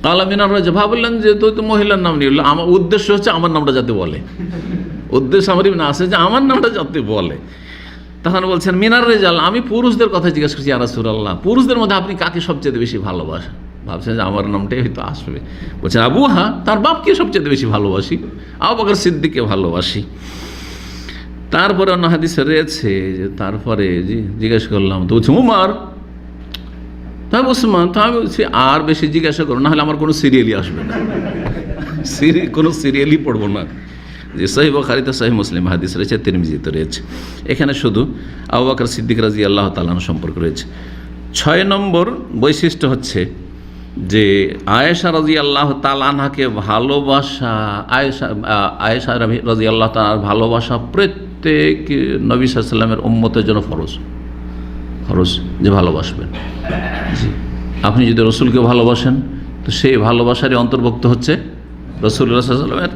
B: কালা মিনার রাজা, ভাবলেন যে তো মহিলার নাম নিয়ে, আমার উদ্দেশ্য হচ্ছে আমার নামটা যাতে বলে, উদ্দেশ্য আমার ইবনে আসে যে আমার নামটা যাতে বলে। তখন বলছেন মিনার রেজাল, আমি পুরুষদের কথা জিজ্ঞেস করছি ইয়া রাসূলুল্লাহ, পুরুষদের মধ্যে আপনি কাকে সবচেয়ে বেশি ভালোবাসেন? ভাবছেন যে আমার নামটাই হয়তো আসবে, বলছেন আবু, হ্যাঁ তার বাপকে সবচেয়ে বেশি ভালোবাসি, আবু বকর সিদ্দিককে ভালোবাসি। তারপরে অন্য হাদিসে রয়েছে যে তারপরে জিজ্ঞেস করলাম, তো বলছে উমার, তাই ওসমান, তো আমি বলছি আর বেশি জিজ্ঞাসা করো, না হলে আমার কোনো সিরিয়ালই আসবে না, কোনো সিরিয়ালই পড়বো না। যে সহিহ বুখারীতে, সহিহ মুসলিম হাদিস রয়েছে, তিরমিজিতে রয়েছে। এখানে শুধু আবু বকর সিদ্দিক রাদিয়াল্লাহু তাআলা আনহু সম্পর্ক রয়েছে। 6 নম্বর বৈশিষ্ট্য হচ্ছে যে আয়েশা রাদিয়াল্লাহু তাআলা আনহাকে ভালোবাসা, আয়েশা রাদিয়াল্লাহু তাআলার ভালোবাসা প্রত্যেক নবী সাল্লাল্লাহু আলাইহি ওয়াসাল্লামের উম্মতের জন্য ফরজ যে ভালোবাসবেন। জি, আপনি যদি রসুলকে ভালোবাসেন তো সেই ভালোবাসারই অন্তর্ভুক্ত হচ্ছে রাসূলুল্লাহ সাল্লাল্লাহু আলাইহি ওয়াসাল্লামের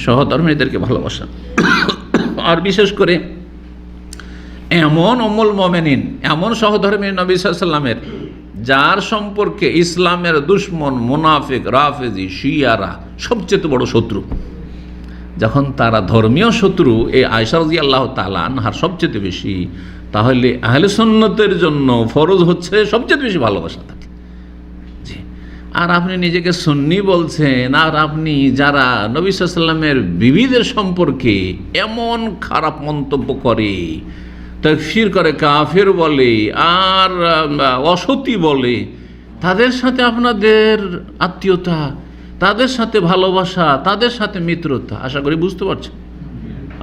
B: সহধর্মীদেরকে ভালোবাসা। আর বিশেষ করে এমন উম্মুল মুমিনিন, এমন সহধর্মী নবী সাল্লাল্লাহু আলাইহি ওয়াসাল্লামের যার সম্পর্কে ইসলামের দুশমন, মুনাফিক, রাফেজি, শিয়ারা সবচেয়ে বড় শত্রু, যখন তারা ধর্মীয় শত্রু এই আয়েশা রাদিয়াল্লাহু তাআলা আনহার সবচেয়ে বেশি, তাহলে আহলে সুন্নতের জন্য ফরজ হচ্ছে সবচেয়ে বেশি ভালোবাসা থাকে। জি, আর আপনি নিজেকে সুন্নি বলছেন, আর আপনি যারা নবী সাল্লাল্লাহু আলাইহি ওয়াসাল্লামের বিবিদের সম্পর্কে এমন খারাপ মন্তব্য করে, তাকফির করে, কাফের বলে, আর অসতী বলে, তাদের সাথে আপনাদের আত্মীয়তা, তাদের সাথে ভালোবাসা, তাদের সাথে মিত্রতা, আশা করি বুঝতে পারছেন।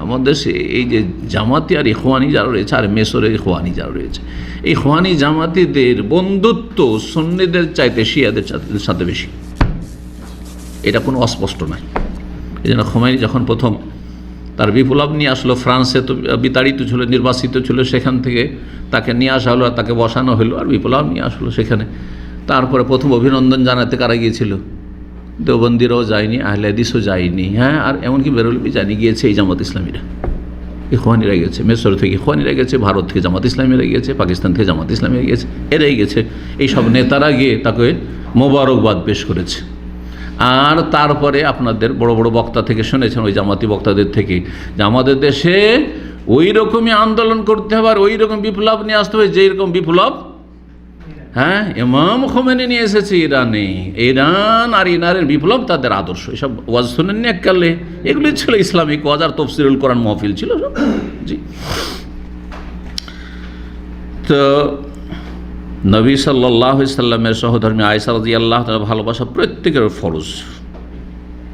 B: আমাদের দেশে এই যে জামাতি আর ইখওয়ানি যারা রয়েছে, আর মেসরের ইখওয়ানি যারা রয়েছে, এই ইখওয়ানি জামাতিদের বন্ধুত্ব সুন্নিদের চাইতে শিয়াদের সাথে বেশি, এটা কোনো অস্পষ্ট নয়। এই জন্য খোমেনি যখন প্রথম তার বিপ্লব নিয়ে আসলো, ফ্রান্সে তো বিতাড়িত ছিল, নির্বাসিত ছিল, সেখান থেকে তাকে নিয়ে আসা হলো, আর তাকে বসানো হলো, আর বিপ্লব নিয়ে আসলো সেখানে। তারপরে প্রথম অভিনন্দন জানাতে কারা গিয়েছিল? দেওবন্দিরাও যায়নি, আহলে হাদিসও যায়নি, হ্যাঁ, আর এমনকি বেরলভি জানি গিয়েছে এই জামাত ইসলামীরা, ইখওয়ানিরা গেছে, মিশর থেকে ইখওয়ানিরা গেছে, ভারত থেকে জামাত ইসলামীরা গিয়েছে, পাকিস্তান থেকে জামাত ইসলামীরা গিয়েছে, এরাই গেছে। এইসব নেতারা গিয়ে তাকে মোবারকবাদ পেশ করেছে। আর তারপরে আপনাদের বড় বড় বক্তা থেকে শুনেছেন, ওই জামাতি বক্তাদের থেকে, যে আমাদের দেশে ওই রকমই আন্দোলন করতে হবে আর ওই রকম বিপ্লব নিয়ে আসতে হবে যেই রকম বিপ্লব, হ্যাঁ, ইমাম খোমেনি নিয়ে এসেছে ইরানে। ইরান আর ইরানের বিপ্লব তাদের আদর্শ। এসব ওয়াজ শুনেননি এককালে? এগুলি ছিল ইসলামিক ওয়াজ আর তফসিরুল কোরআন মাহফিল ছিল সব। জি, তো নবী সাল্লাল্লাহু আলাইহি সাল্লামের সহধর্মী আয়েশা রাদিয়াল্লাহু তাআলা ভালোবাসা প্রত্যেকের ফরজ।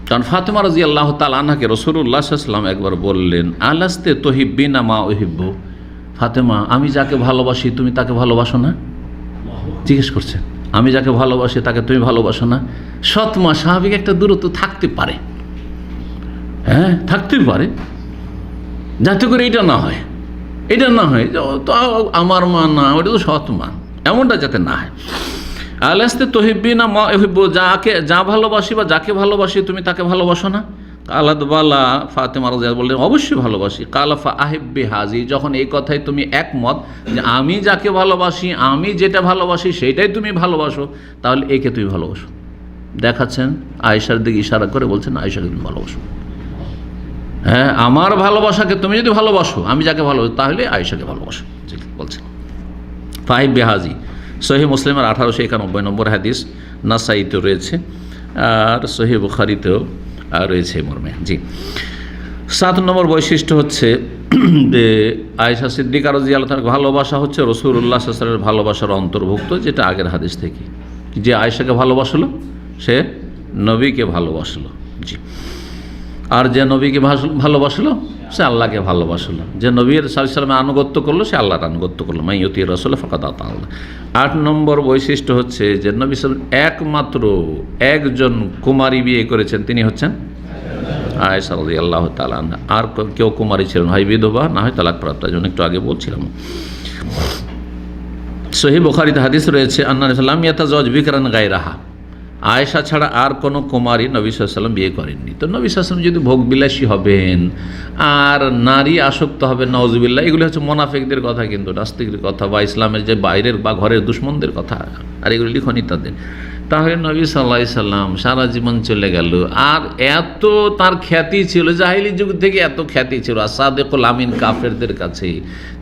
B: কারণ ফাতেমা রাদিয়াল্লাহু তাআলা আনহাকে রাসূলুল্লাহ সাল্লাল্লাহু আলাইহি ওয়াসাল্লাম একবার বললেন, আলাস্তে তুহিব্বিনা মা উহিব্বু, ফাতেমা আমি যাকে ভালোবাসি তুমি তাকে ভালোবাসো না? জিজ্ঞেস করছেন, আমি যাকে ভালোবাসি তাকে তুমি ভালোবাসো না? সৎমা স্বাভাবিক একটা দূরত্ব থাকতে পারে, হ্যাঁ থাকতে পারে, যাতে করে এটা না হয়, এটা না হয় তো আমার মা না, ওটা তো সৎমা, এমনটা যাতে না হয়। আলাস্তে তুহিব্বিনা মা উহিব্বু, যা ভালোবাসি বা যাকে ভালোবাসি তুমি তাকে ভালোবাসো না? কালাত বালা, ফাতেমা রাদিয়াল্লাহু বললেন অবশ্যই ভালোবাসি। কালাফা আহিব্বি হাজি, যখন এই কথায় তুমি একমত যে আমি যাকে ভালোবাসি, আমি যেটা ভালোবাসি সেটাই তুমি ভালোবাসো, তাহলে একে তুমি ভালোবাসো। দেখাচ্ছেন আয়েশার দিকে ইশারা করে বলছেন আয়েশাকে তুমি ভালোবাসো। হ্যাঁ, আমার ভালোবাসাকে তুমি যদি ভালোবাসো, আমি যাকে ভালোবাসো, তাহলে আয়েশাকে ভালোবাসো বলছেন। ফাহিব্বি হাজি, সহিহ মুসলিমের 1891 নম্বর হাদিস, নাসাইতে রয়েছে আর সহিহ বুখারীতেও রয়েছে মর্মে। জি, 7 নম্বর বৈশিষ্ট্য হচ্ছে যে আয়েশা সিদ্দিকা রাদিয়াল্লাহু তাআলার ভালোবাসা হচ্ছে রাসূলুল্লাহ সাল্লাল্লাহু আলাইহি ওয়াসাল্লামের ভালোবাসার অন্তর্ভুক্ত, যেটা আগের হাদিস থেকে। যে আয়েশাকে ভালোবাসলো সে নবীকে ভালোবাসলো। জি, আর যে নবীকে ভালোবাসলো সে আল্লাহকে ভালোবাসলো। যে নবীর সাল্লাল্লাহু আলাইহি ওয়াসাল্লামের আনুগত্য করলো সে আল্লাহর আনুগত্য করলো। মান ইউতির রাসূল ফাকাদ আতা আল্লাহ। 8 নম্বর বৈশিষ্ট্য হচ্ছে যে নবী সাল্লাল্লাহু আলাইহি ওয়াসাল্লাম একমাত্র একজন কুমারী বিয়ে করেছেন, তিনি হচ্ছেন আয়েশা রাদিয়াল্লাহু তাআলা আনহা। আর কেউ কুমারী ছিলেন, হয় বিধবা না হয় তালাকপ্রাপ্ত, যেন একটু আগে বলছিলাম। সহিহ বুখারীতে হাদিস রয়েছে, আন্না রাসূলুল্লাহ সাল্লাল্লাহু আলাইহি ওয়াসাল্লাম ইয়াতাজাওয়াজ বিকরান গায়রাহা, আয়েশা ছাড়া আর কোনো কুমারী নবী সাল্লাল্লাহু আলাইহি ওয়াসাল্লাম বিয়ে করেননি। তো নবী সাল্লাল্লাহু আলাইহি ওয়াসাল্লাম যদি ভোগবিলাসী হবেন আর নারী আসক্ত হবেন, নাউজুবিল্লাহ, এগুলো হচ্ছে মোনাফিকদের কথা, কিন্তু নাস্তিকদের কথা বা ইসলামের যে বাইরের বা ঘরের দুশ্মনদের কথা, আর এগুলো লিখনি তাদের। তাহলে নবী সাল্লাল্লাহু আলাইহি ওয়াসাল্লাম সারা জীবন চলে গেল, আর এত তার খ্যাতি ছিল, জাহিলি যুগ থেকে এত খ্যাতি ছিল আসাদিকুল আমিন কাফেরদের কাছে,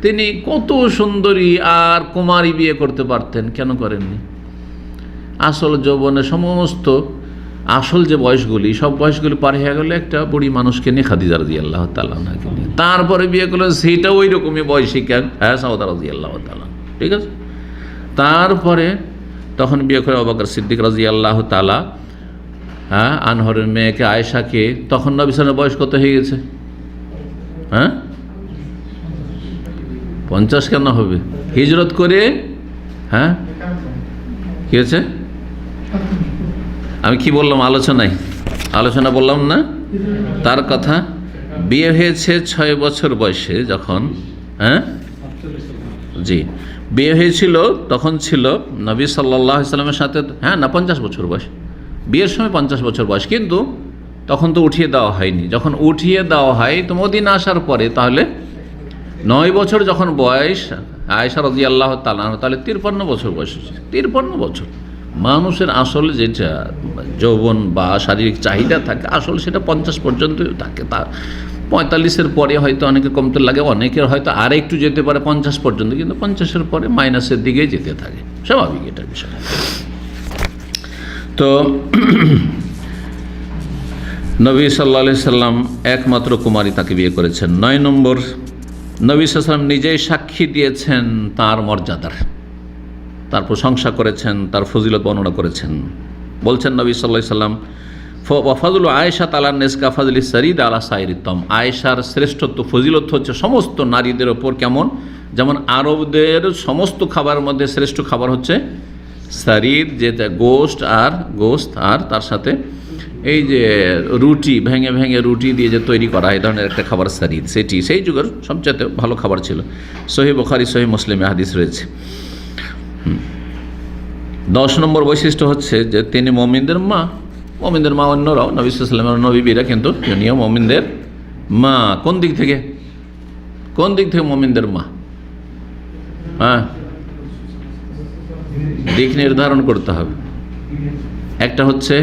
B: তিনি কত সুন্দরী আর কুমারী বিয়ে করতে পারতেন, কেন করেননি? আসল যৌবনে সমস্ত আসল যে বয়সগুলি, সব বয়সগুলি পার হয়ে গেলে একটা বুড়ি মানুষকে নিয়ে, খাদিজা রাদিয়াল্লাহু তাআলা আনহাকে নিয়ে, তারপরে বিয়ে করলেন, সেটা ওই রকমই বয়সিকা, হ্যাঁ, সাউদা রাদিয়াল্লাহু তাআলা, ঠিক আছে। তারপরে তখন বিয়ে করে আবু বকর সিদ্দিক রাদিয়াল্লাহু তাআলা আনহর মেয়েকে আয়েশাকে, তখন নবী সাল্লাল্লাহু আলাইহি ওয়াসাল্লামের বয়স কত হয়ে গেছে? হ্যাঁ, 50 কেন হবে? হিজরত করে, হ্যাঁ, কি হয়েছে? আমি কি বললাম আলোচনা বললাম না তার কথা। বিয়ে হয়েছে 6 বছর বয়সে যখন, হ্যাঁ, জি, বিয়ে হয়েছিল তখন ছিল নবী সাল্লাল্লাহু আলাইহি ওয়াসাল্লামের সাথে, হ্যাঁ, না 50 বছর বয়স, বিয়ের সময় 50 বছর বয়স, কিন্তু তখন তো উঠিয়ে দেওয়া হয়নি। যখন উঠিয়ে দেওয়া হয় তো মদিনা আসার পরে, তাহলে 9 বছর যখন বয়স আয়েশা রাদিয়াল্লাহু তাআলা, তাহলে 53 বছর বয়স হচ্ছে। 53 বছর মানুষের আসল যেটা যৌবন বা শারীরিক চাহিদা থাকে, আসলে সেটা 50 পর্যন্ত থাকে। তা 45-এর পরে হয়তো অনেকে কমতে লাগে, অনেকের হয়তো আর একটু যেতে পারে 50 পর্যন্ত, কিন্তু 50-এর পরে মাইনাসের দিকে যেতে থাকে, স্বাভাবিক এটা বিষয়। তো নবী সাল্লাল্লাহু আলাইহি সাল্লাম একমাত্র কুমারী তাকে বিয়ে করেছেন। 9 নম্বর, নবী সাল্লাল্লাহু আলাইহি সাল্লাম নিজেই সাক্ষী দিয়েছেন তার মর্যাদার, তার প্রশংসা করেছেন, তার ফজিলত বর্ণনা করেছেন। বলছেন নবী সাল্লাল্লাহু আলাইহি সাল্লাম, ফাজলু আয়েশা তাআলা নেসকা ফাজলি সারিদ আলা সাইরিতম, আয়েশার শ্রেষ্ঠত্ব ফজিলত হচ্ছে সমস্ত নারীদের ওপর কেমন, যেমন আরবদের সমস্ত খাবারের মধ্যে শ্রেষ্ঠ খাবার হচ্ছে সারিদ, যেটা গোস্ত আর তার সাথে এই যে রুটি, ভেঙে ভেঙে রুটি দিয়ে যে তৈরি করা এই ধরনের একটা খাবার সারিদ, সেটি সেই যুগের সবচেয়ে ভালো খাবার ছিল। সহিহ বুখারী সহিহ মুসলিমে হাদিস রয়েছে। 10 নম্বর বৈশিষ্ট্য হচ্ছে যে তিনি মুমিনদের মা, মুমিনদের মা অন্যরাও, নবী সাল্লাল্লাহু আলাইহি ওয়াসাল্লামের নবী বিবিরা, কিন্তু তিনিও মুমিনদের মা। কোন দিক থেকে মুমিনদের মা? হ্যাঁ, দিক নির্ধারণ করতে হবে। একটা হচ্ছে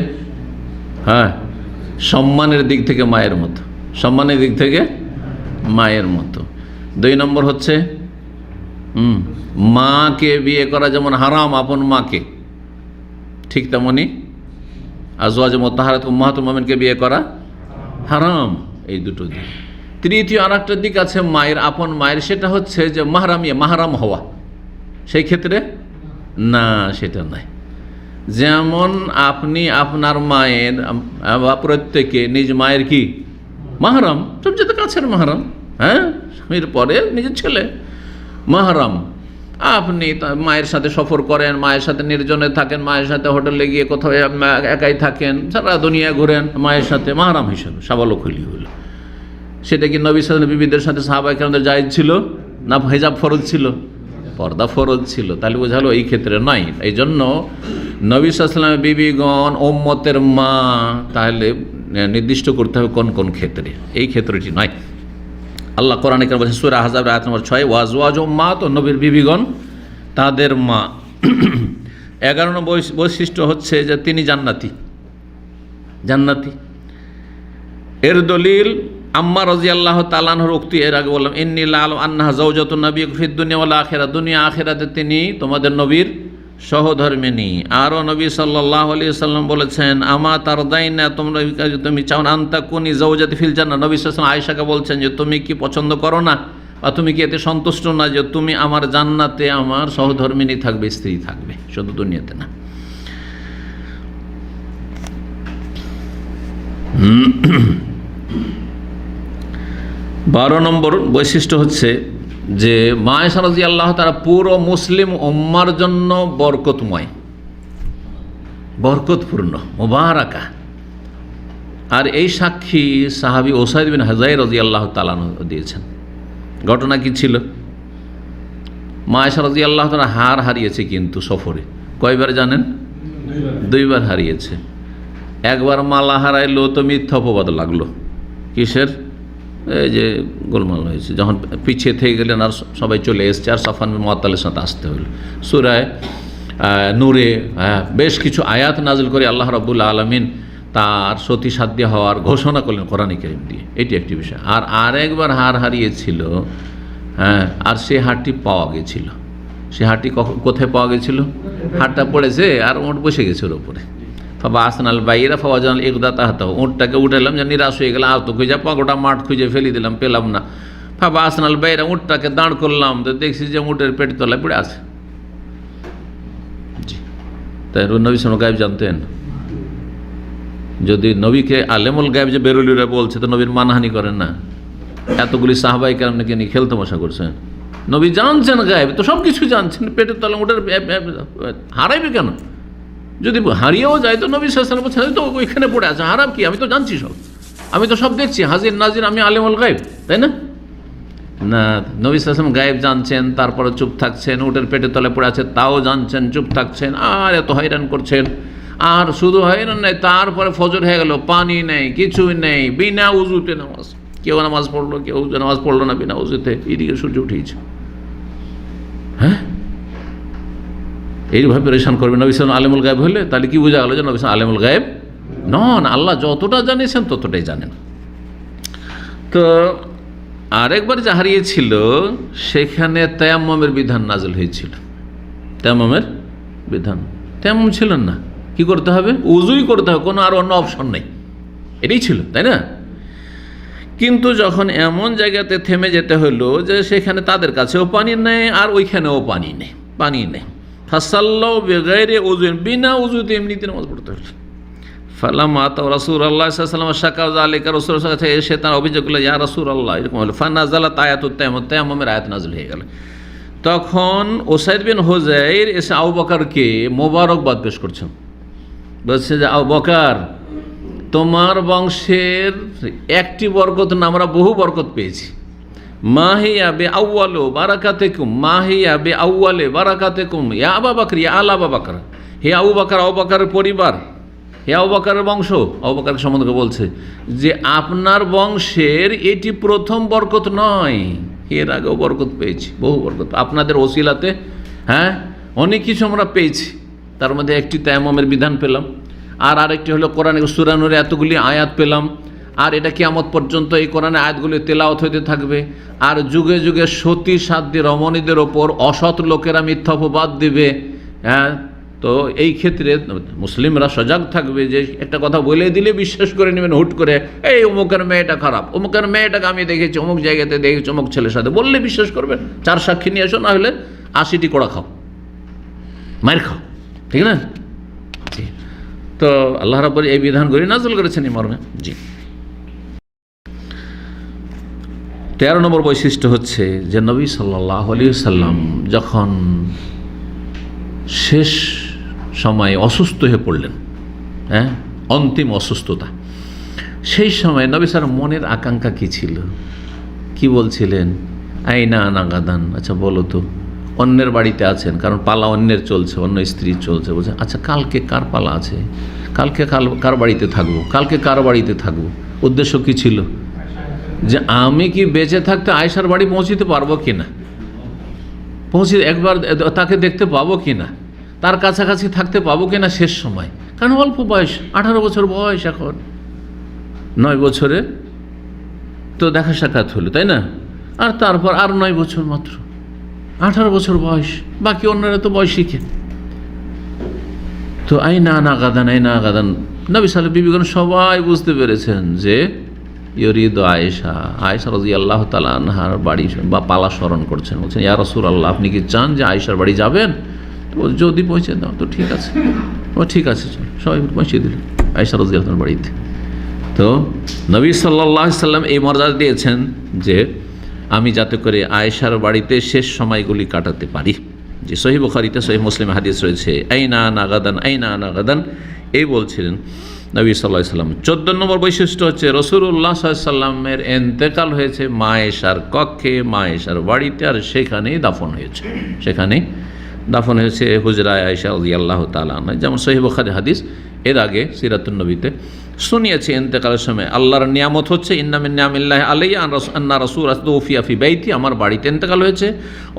B: হ্যাঁ সম্মানের দিক থেকে মায়ের মতো, সম্মানের দিক থেকে মায়ের মতো। 2 নম্বর হচ্ছে মাকে বিয়ে করা যেমন হারাম আপন মাকে, ঠিক তেমনি আজওয়াজ মুতাহহারাত উম্মাহাতুল মুমিনকে বিয়ে করা হারাম। এই দুটো দিক। তৃতীয় আর একটা দিক আছে মায়ের, আপন মায়ের, সেটা হচ্ছে যে মাহরাম হওয়া। সেই ক্ষেত্রে না, সেটা নাই। যেমন আপনি আপনার মায়ের বা প্রত্যেকে নিজ মায়ের কি মাহরাম, সবচেয়ে কাছের মাহরাম, হ্যাঁ, স্বামীর পরে নিজের ছেলে মাহরাম। আপনি মায়ের সাথে সফর করেন, মায়ের সাথে নির্জনে থাকেন, মায়ের সাথে হোটেলে গিয়ে কোথাও একাই থাকেন, সারা দুনিয়া ঘুরেন মায়ের সাথে, মাহরাম হিসাবে সাবালক হইলি হলো। সেটা কি নবী সাল্লাল্লাহু আলাইহি ওয়াসাল্লাম বিবিদের সাথে সাহাবায়ে কেরামদের জায়েজ ছিল না হিজাব ফরজ ছিল? পর্দা ফরজ ছিল। তাহলে বোঝালো এই ক্ষেত্রে নাই। এই জন্য নবী সাল্লাল্লাহু আলাইহি ওয়াসাল্লামের বিবিগণ উম্মতের মা, তাহলে নির্দিষ্ট করতে হবে কোন কোন ক্ষেত্রে, এই ক্ষেত্রটি নয়। আল্লাহ কোরআনে কারিমে বলেছেন সূরা আহজাব আয়াত নম্বর 6, ওয়াজওয়াজ উম্মাত, নবীর বিবিগণ তাদের মা। 11 নম্বর বৈশিষ্ট্য হচ্ছে যে তিনি জান্নাতি। এর দলিল আম্মা রাদিয়াল্লাহু তাআলা আনহার উক্তি, এর আগে বললাম ইন্নী লা'আলামু আন্নাহা যাওজাতুন নবী ফিদ দুনিয়া ওয়াল আখিরাহ, দুনিয়া আখিরাতে তিনি তোমাদের নবীর সহধর্মিণী। আরও নবী সাল্লাল্লাহু আলাইহি ওয়াসাল্লাম বলেছেন আমা তারদাইনা, তুমি চাও না আনতা কুনি যাওজাতি ফিল জান্নাহ। নবী সাল্লাল্লাহু আলাইহি ওয়াসাল্লাম আয়েশাকে বলছেন যে তুমি কি পছন্দ করো না বা তুমি কি এতে সন্তুষ্ট না যে তুমি আমার জান্নাতে আমার সহধর্মিণী থাকবে, স্ত্রী থাকবে, শুধু দুনিয়াতে না। বারো নম্বর বৈশিষ্ট্য হচ্ছে যে মা আয়েশা রাদিয়াল্লাহু তাআলা পুরো মুসলিম উম্মার জন্য বরকতময়, বরকতপূর্ণ, মুবারাকা। আর এই সাক্ষী সাহাবী উসাইদ বিন হুযায়র রাদিয়াল্লাহু তাআলা দিয়েছেন। ঘটনা কি ছিল? মা আয়েশা রাদিয়াল্লাহু তাআলা হার হারিয়েছে কিন্তু সফরে। কয়বার জানেন? 2 বার হারিয়েছে। একবার মালা হারাইলো তো মিথ্যা অপবাদ লাগলো। কিসের? এই যে গোলমাল হয়েছে, যখন পিছিয়ে থেকে গেলেন আর সবাই চলে এসছে, আর সাফওয়ান বিন মুআত্তালের সাথে আসতে হলো। সূরা নূরে বেশ কিছু আয়াত নাজিল করে আল্লাহ রাব্বুল আলামিন তার সতী সাধ্য হওয়ার ঘোষণা করলেন কোরআনে কারীম দিয়ে। এটি একটি বিষয়। আর আরেকবার হার হারিয়েছিল, হ্যাঁ, আর সে হারটি পাওয়া গেছিল। সে হারটি কোথায় পাওয়া গেছিল? হারটা পড়েছে আর ওঁট বসে গেছে ওর উপরে। ফাবা আসনাল বাইরা ফাওয়াজাল ইকদা তাহতা, উঁটটাকে উঠালাম, যে নিরাশ হয়ে গেলাম, আর তো খুঁজে গোটা মাঠ খুঁজে ফেলে দিলাম, পেলাম না। ফাবা আসনাল বাইরা, উঁটটাকে দাঁড় করলাম, তো দেখছি যে উঁটের পেট তলায় পড়ে আছে। জি, তাই নবী সাল্লাল্লাহু গায়েব জানতেন? যদি নবীকে আলেমুল গায়েব যে বেরুলিরা বলছে, তো নবীর মানহানি করেন না? এতগুলি সাহাবায়ে কেরামকে নিয়ে খেলতামাশা করছেন। নবী জানছেন গায়েব, তো সব কিছু জানছেন। পেটের তলায় উঁটের হারাইবে কেন? যদি হারিয়েও যায় তো নবী সাল্লাল্লাহু আলাইহি ওয়াসাল্লাম তো ওইখানে পড়ে আছে, হারাম কি? আমি তো জানছি সব, আমি তো সব দেখছি, হাজির নাজির, আমি আলেমুল গায়েব, তাই না? না, নবী সাল্লাল্লাহু আলাইহি ওয়াসাল্লাম গায়েব জানছেন, তারপরে চুপ থাকছেন। উটের পেটের তলে পড়ে আছে তাও জানছেন, চুপ থাকছেন, আর এত হয়রান করছেন। আর শুধু হয়রান নেই, তারপরে ফজর হয়ে গেল, পানি নেই, কিছুই নেই, বিনা উজুতে নামাজ। কেউ নামাজ পড়লো, কেউ নামাজ পড়লো না বিনা উজুতে, এদিকে সূর্য উঠেছে। হ্যাঁ, এইভাবে পরেশান করবে নবী সাল্লাল্লাহু আলেমুল গায়েব হলে। তাহলে কি বোঝা গেল যে নবী সাল্লাল্লাহু আলেমুল গায়েব নন? আল্লাহ যতটা জানিয়েছেন ততটাই জানেন। তো আরেকবার যা হারিয়েছিল সেখানে তায়াম্মুমের বিধান নাযিল হয়েছিল। তায়াম্মুমের বিধান, তায়াম্মুম ছিল না, কি করতে হবে? উযুই করতে হবে, কোনো আর অন্য অপশন নেই, এটাই ছিল, তাই না? কিন্তু যখন এমন জায়গাতে থেমে যেতে হলো যে সেখানে তাদের কাছেও পানি নেই আর ওইখানেও পানি নেই, ফাসাল্লাউ বিগাইরি উযুন, বিনা উযুতে এমনিতে নামাজ পড়তে হলো। ফালাম্মা আতাউ রাসূলুল্লাহ সাল্লাল্লাহু আলাইহি ওয়াসাল্লাম শাকা যালিকা, রাসূলের কাছে এসে তার অভিযোগ করলো, ইয়া রাসূলুল্লাহ, এরকম হলো। ফানাজালাত আয়াতুত তায়াম্মুম, তায়াম্মুমের আয়াত নাযিল হয়ে গেল। তখন উসাইদ বিন হুযায়র এসে আবু বকরকে মোবারকবাদ পেশ করছেন, বলছে যে আবু বকর, তোমার বংশের একটি বরকত না, আমরা বহু বরকত পেয়েছি। মাহিয়া বে আউয়ালু বারাকাতিকুম, মাহিয়া বে আউয়ালে বারাকাতিকুম ইয়া আবু বকর ইয়া আলা আবু বকর, হে আবু বকর, আবু বকরের পরিবার, হে আবু বকরের বংশ, আবু বকর সম্বন্ধে বলছে যে আপনার বংশের এটি প্রথম বরকত নয়, এর আগেও বরকত পেয়েছি, বহু বরকত আপনাদের ওসিলাতে। হ্যাঁ, অনেক কিছু আমরা পেয়েছি, তার মধ্যে একটি তায়াম্মুমের বিধান পেলাম, আর আরেকটি হলো কোরআনে সূরা নূরে এতগুলি আয়াত পেলাম, আর এটা কিয়ামত পর্যন্ত এই কোরআনে আয়াতগুলি তেলাওয়াত হইতে থাকবে, আর যুগে যুগে সতী সাধ্যী রমণীদের ওপর অসৎ লোকেরা মিথ্যা অপবাদ দিবে। হ্যাঁ, তো এই ক্ষেত্রে মুসলিমরা সজাগ থাকবে যে একটা কথা বলে দিলে বিশ্বাস করে নেবেন হুট করে, এই অমুকের মেয়েটা খারাপ, অমুকের মেয়েটাকে আমি দেখেছি, অমুক জায়গাতে দেখেছি, অমুক ছেলের সাথে, বললে বিশ্বাস করবেন। 4 সাক্ষী নিয়ে এসো, না হলে 80টি কোড়া খাও, মায়ের খাও, ঠিক না? জি, তো আল্লাহ রাব্বুল এই বিধানগুলি নাযিল করেছেন এই মর্মে। জি, 13 নম্বর বৈশিষ্ট্য হচ্ছে যে নবী সাল্লাল্লাহু আলাইহি ওয়াসাল্লাম যখন শেষ সময়ে অসুস্থ হয়ে পড়লেন, হ্যাঁ, অন্তিম অসুস্থতা, সেই সময় নবী স্যার মনের আকাঙ্ক্ষা কী ছিল, কি বলছিলেন? আইনা নাগাদান, আচ্ছা বলো তো, অন্যের বাড়িতে আছেন, কারণ পালা অন্যের চলছে, অন্য স্ত্রী চলছে, বলছে আচ্ছা কালকে কার পালা আছে, কালকে কার বাড়িতে থাকবো, কালকে কার বাড়িতে থাকবো। উদ্দেশ্য কী ছিল? যে আমি কি বেঁচে থাকতে আয়েশার বাড়ি পৌঁছিতে পারবো কি না, একবার তাকে দেখতে পাবো কি না, তার কাছাকাছি থাকতে পাবো কি না শেষ সময়। কারণ অল্প বয়স, 18 বছর বয়স, এখন 9 বছরে তো দেখা সাক্ষাৎ হলো, তাই না? আর তারপর আর 9 বছর মাত্র, 18 বছর বয়স, বাকি অন্যরা তো বয়স শিখে। তো আইনা নাগাদান, আইনা নাগাদান, নবী সাল্লাল্লাহু আলাইহি ওয়াসাল্লাম সবাই বুঝতে পেরেছেন যে ইউরিদ আয়েশা, আয়েশা রাদিয়াল্লাহু তাআলা আনহার বাড়ি বা পালা স্মরণ করছেন। বলছেন ইয়া রাসূলুল্লাহ, আপনি কি চান যে আয়েশার বাড়ি যাবেন? তো যদি পৌঁছে দাও তো ঠিক আছে। ও ঠিক আছে, চল, সবাই পৌঁছে দিল আয়েশা রাদিয়াল্লাহু তাআলার বাড়িতে। তো নবী সাল্লাল্লাহু আলাইহি সাল্লাম এই মর্যাদা দিয়েছেন যে আমি যাতে করে আয়েশার বাড়িতে শেষ সময়গুলি কাটাতে পারি। যে সহিহ বুখারীতে, সহিহ মুসলিমে হাদিস রয়েছে, আইনা নাগাদান, আইনা নাগাদান, এই বলছিলেন নবী সাল্লাল্লাহু আলাইহি সাল্লাম। 14 নম্বর বৈশিষ্ট্য হচ্ছে রাসূলুল্লাহ সাল্লাল্লাহু আলাইহি সাল্লামের ইন্তেকাল হয়েছে মায়েশার কক্ষে, মায়েশার বাড়িতে, আর সেখানেই দাফন হয়েছে, সেখানেই দাফন হয়েছে হুজরায় আয়েশা রাদিয়াল্লাহু তাআলা আনহা। যেমন সহিহ বুখারী হাদিস, এর আগে সিরাতুন নবীতে শুনিয়েছে ইন্তেকালের সময় আল্লাহর নিয়ামত হচ্ছে ইন্না মিন নিয়ামিল্লাহি আলাইয়া আন্না রাসূল তুফিয়া ফি বাইতি, আমার বাড়িতে ইন্তেকাল হয়েছে,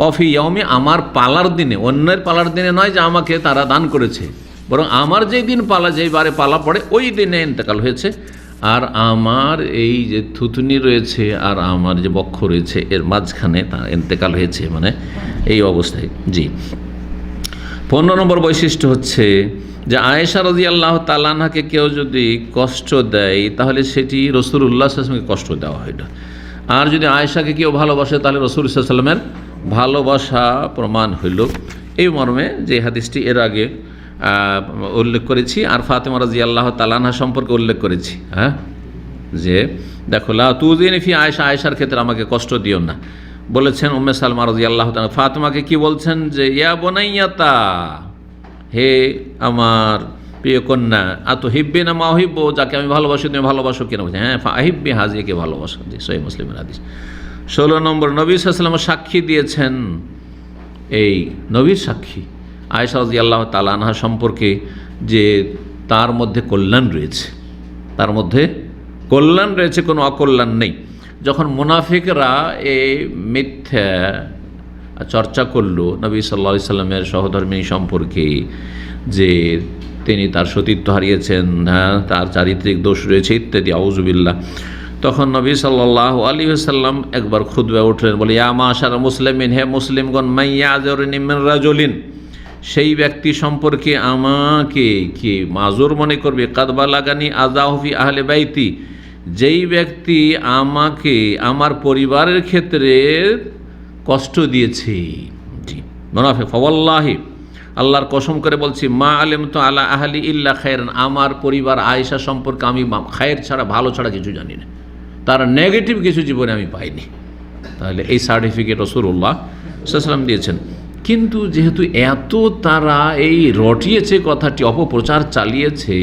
B: অফি ইয়াউমি, আমার পালার দিনে, অন্যের পালার দিনে নয় যে আমাকে তারা দান করেছে, বরং আমার যেই দিন পালা, যেই বারে পালা পড়ে ওই দিনে ইন্তেকাল হয়েছে। আর আমার এই যে থুতনি রয়েছে আর আমার যে বক্ষ রয়েছে এর মাঝখানে তার ইন্তেকাল হয়েছে, মানে এই অবস্থায়। জি, 15 নম্বর বৈশিষ্ট্য হচ্ছে যে আয়েশা রাদিয়াল্লাহু তাআলা আনহাকে কেউ যদি কষ্ট দেয় তাহলে সেটি রাসূলুল্লাহ সাল্লাল্লাহু আলাইহি ওয়াসাল্লামকে কষ্ট দেওয়া হইল, আর যদি আয়েশাকে কেউ ভালোবাসে তাহলে রাসূল সাল্লাল্লাহু আলাইহি ওয়াসাল্লামের ভালোবাসা প্রমাণ হইল। এই মর্মে যে হাদিসটি এর আগে উল্লেখ করেছি, আর ফাতেমা রাদিয়াল্লাহু তাআলা আনহা সম্পর্কে উল্লেখ করেছি। হ্যাঁ, যে দেখো লা তুযিনি ফি আয়েশা, আয়েশার ক্ষেত্রে আমাকে কষ্ট দিও না। বলেছেন উম্মে সালমা রাদিয়াল্লাহু তাআলা ফাতেমাকে কি বলছেন যে ইয়া বুনাইয়াতা, হে আমার প্রিয় কন্যা, আতো হিব্বিনা মা উহিব্বু, যাকে আমি ভালোবাসি তুমি ভালোবাসো কিনা? বলছে হ্যাঁ, ফাহিব্বি হাজিকে ভালোবাসো। জি, সহিহ মুসলিমের হাদিস। 16 নম্বর, নবী সাল্লাল্লাহু আলাইহি ওয়াসাল্লাম সাক্ষী দিয়েছেন, এই নবীর সাক্ষী আয়েশা রাদিয়াল্লাহু তাআলা আনহা সম্পর্কে যে তার মধ্যে কল্যাণ রয়েছে, তার মধ্যে কল্যাণ রয়েছে, কোনো অকল্যাণ নেই। যখন মুনাফিকরা এই মিথ্যা চর্চা করলো নবী সাল্লাল্লাহু আলাইহি সাল্লামের সহধর্মিণী সম্পর্কে, যে তিনি তার সতীত্ব হারিয়েছেন, হ্যাঁ, তার চারিত্রিক দোষ রয়েছে ইত্যাদি, আউযুবিল্লাহ, তখন নবী সাল্লাল্লাহু আলাইহি ওয়াসাল্লাম একবার খুতবায় উঠলেন, বলে ইয়া মাশারা মুসলিমিন, হে মুসলিমগণ, মাইয়াযুরনি মিন রাজুলিন, সেই ব্যক্তি সম্পর্কে আমাকে কি মাজুর মনে করবে, কাদ বালাগানি আযাহু ফি আহলি বাইতি, যেই ব্যক্তি আমাকে আমার পরিবারের ক্ষেত্রে কষ্ট দিয়েছে। জি, মুনাফিক, ফাওয়াল্লাহি, আল্লাহর কসম করে বলছি, মা আলিমতু আলা আহলি ইল্লা খায়রান, আমার পরিবার আয়েশা সম্পর্কে আমি খায়ের ছাড়া, ভালো ছাড়া কিছু জানি না, তার নেগেটিভ কিছু জীবনে আমি পাইনি। তাহলে এই সার্টিফিকেট রাসূলুল্লাহ সাল্লাল্লাহু আলাইহি ওয়াসাল্লাম দিয়েছেন। কিন্তু যেহেতু এত তারা এই রটিয়েছে, কথাটি অপপ্রচার চালিয়েছে,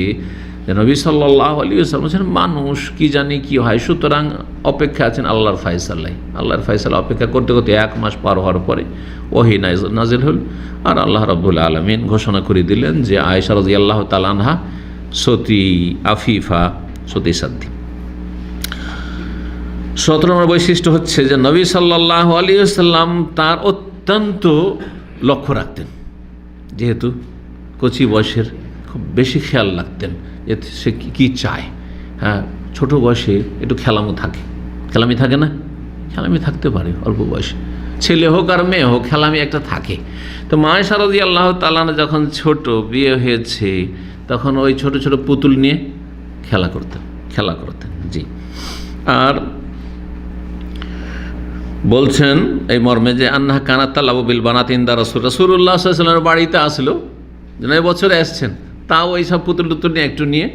B: নবী সাল্লাল্লাহু আলাইহি ওয়াসাল্লাম বলেছেন মানুষ কি জানি কি হয়, সুতরাং অপেক্ষা আছেন আল্লাহর ফয়সালায়। আল্লাহর ফয়সালা অপেক্ষা করতে করতে 1 মাস পার হওয়ার পরে ওহী নাজিল হল, আর আল্লাহ রাব্বুল আলামিন ঘোষণা করে দিলেন যে আয়েশা রাদিয়াল্লাহু তাআলা আনহা সতী, আফিফা, সতী সাধ্বী। 17 নম্বর বৈশিষ্ট্য হচ্ছে যে নবী সাল্লাল্লাহু আলাইহি ওয়াসাল্লাম তার অত্যন্ত লক্ষ্য রাখতেন, যেহেতু কচি বয়সের, খুব বেশি খেয়াল রাখতেন যে সে কী চায়। হ্যাঁ, ছোটো বয়সে একটু খেলামি থাকে না, খেলামি থাকতে পারে অল্প বয়সে, ছেলে হোক আর মেয়ে হোক, খেলামি একটা থাকে। তো মা আয়েশা রাদিয়াল্লাহু তাআলা আনহা যখন ছোট, বিয়ে হয়েছে, তখন ওই ছোট ছোট পুতুল নিয়ে খেলা করতেন। জি। আর বলছেন এই মর্মে যে আন্নাহা কানাত তালাবু বিল বানাত ইনদা রাসূলুল্লাহ সাল্লাল্লাহু আলাইহি ওয়াসাল্লামের বাড়িতে আসলো, যেন এবছরে আসছেন, তাও ওই সব পুতুল একটু নিয়ে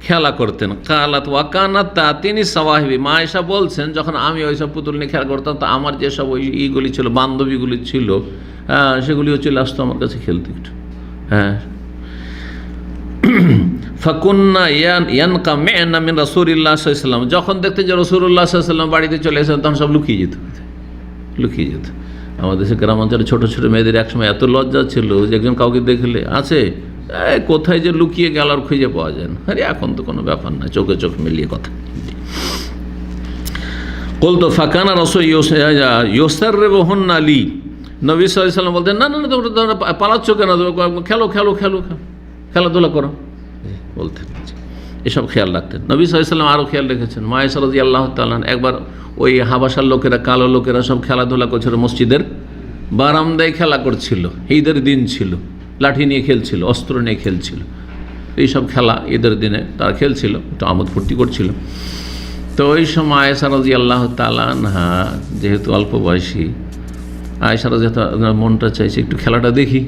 B: খেলা করতেন। কালাত ওয়া কানাত তাতিনি সাওয়াহিবি, মা আয়েশা বলছেন যখন আমি ওই সব পুতুল নিয়ে খেলা করতাম, তো আমার যেসব ওই ইগুলি ছিল, বান্ধবীগুলি ছিল, সেগুলিও চলে আসতো আমার কাছে খেলতে একটু। হ্যাঁ, ফাকুন্না ইয়ানকামিনা মিন রাসূলিল্লাহ সাল্লাল্লাহু আলাইহি ওয়াসাল্লাম, যখন দেখতেন যে রাসূলুল্লাহ সাল্লাল্লাহু আলাইহি ওয়াসাল্লাম বাড়িতে চলে এসেছেন, তখন সব লুকিয়ে যেত। আমাদের দেশে গ্রামাঞ্চলে ছোটো ছোটো মেয়েদের একসময় এত লজ্জা ছিল যে একজন কাউকে দেখলে আছে কোথায় যে লুকিয়ে গেল আর খুঁজে পাওয়া যায় না। আরে এখন তো কোনো ব্যাপার না, চোখে চোখ মিলিয়ে কথা। বলতো ফাকানা রাসূল ইউসাররিবুহুন্না লি, নবী সাল্লাল্লাহু আলাইহি ওয়াসাল্লাম বলতেন, না তোমরা পালাচ্ছ কেন, খেলাধুলা করো বলতেন। এসব খেয়াল রাখতেন নবী সাল্লাল্লাহু আলাইহি ওয়াসাল্লাম। আরও খেয়াল রেখেছেন মা আয়েশা রাদিয়াল্লাহু তাআলা একবার ওই হাবাসার লোকেরা, কালো লোকেরা সব খেলাধুলা করছিল, মসজিদের বারান্দায় খেলা করছিল, ঈদের দিন ছিল, লাঠি নিয়ে খেলছিল, অস্ত্র নিয়ে খেলছিল, এইসব খেলা ঈদের দিনে তারা খেলছিল, একটু আমোদ ফুর্তি করছিল। তো ওই সময় আয়েশা রাদিয়াল্লাহু তাআলা আনহা যেহেতু অল্প বয়সী, আয়েশা রাদিয়াল্লাহু মনটা চাইছে একটু খেলাটা দেখি,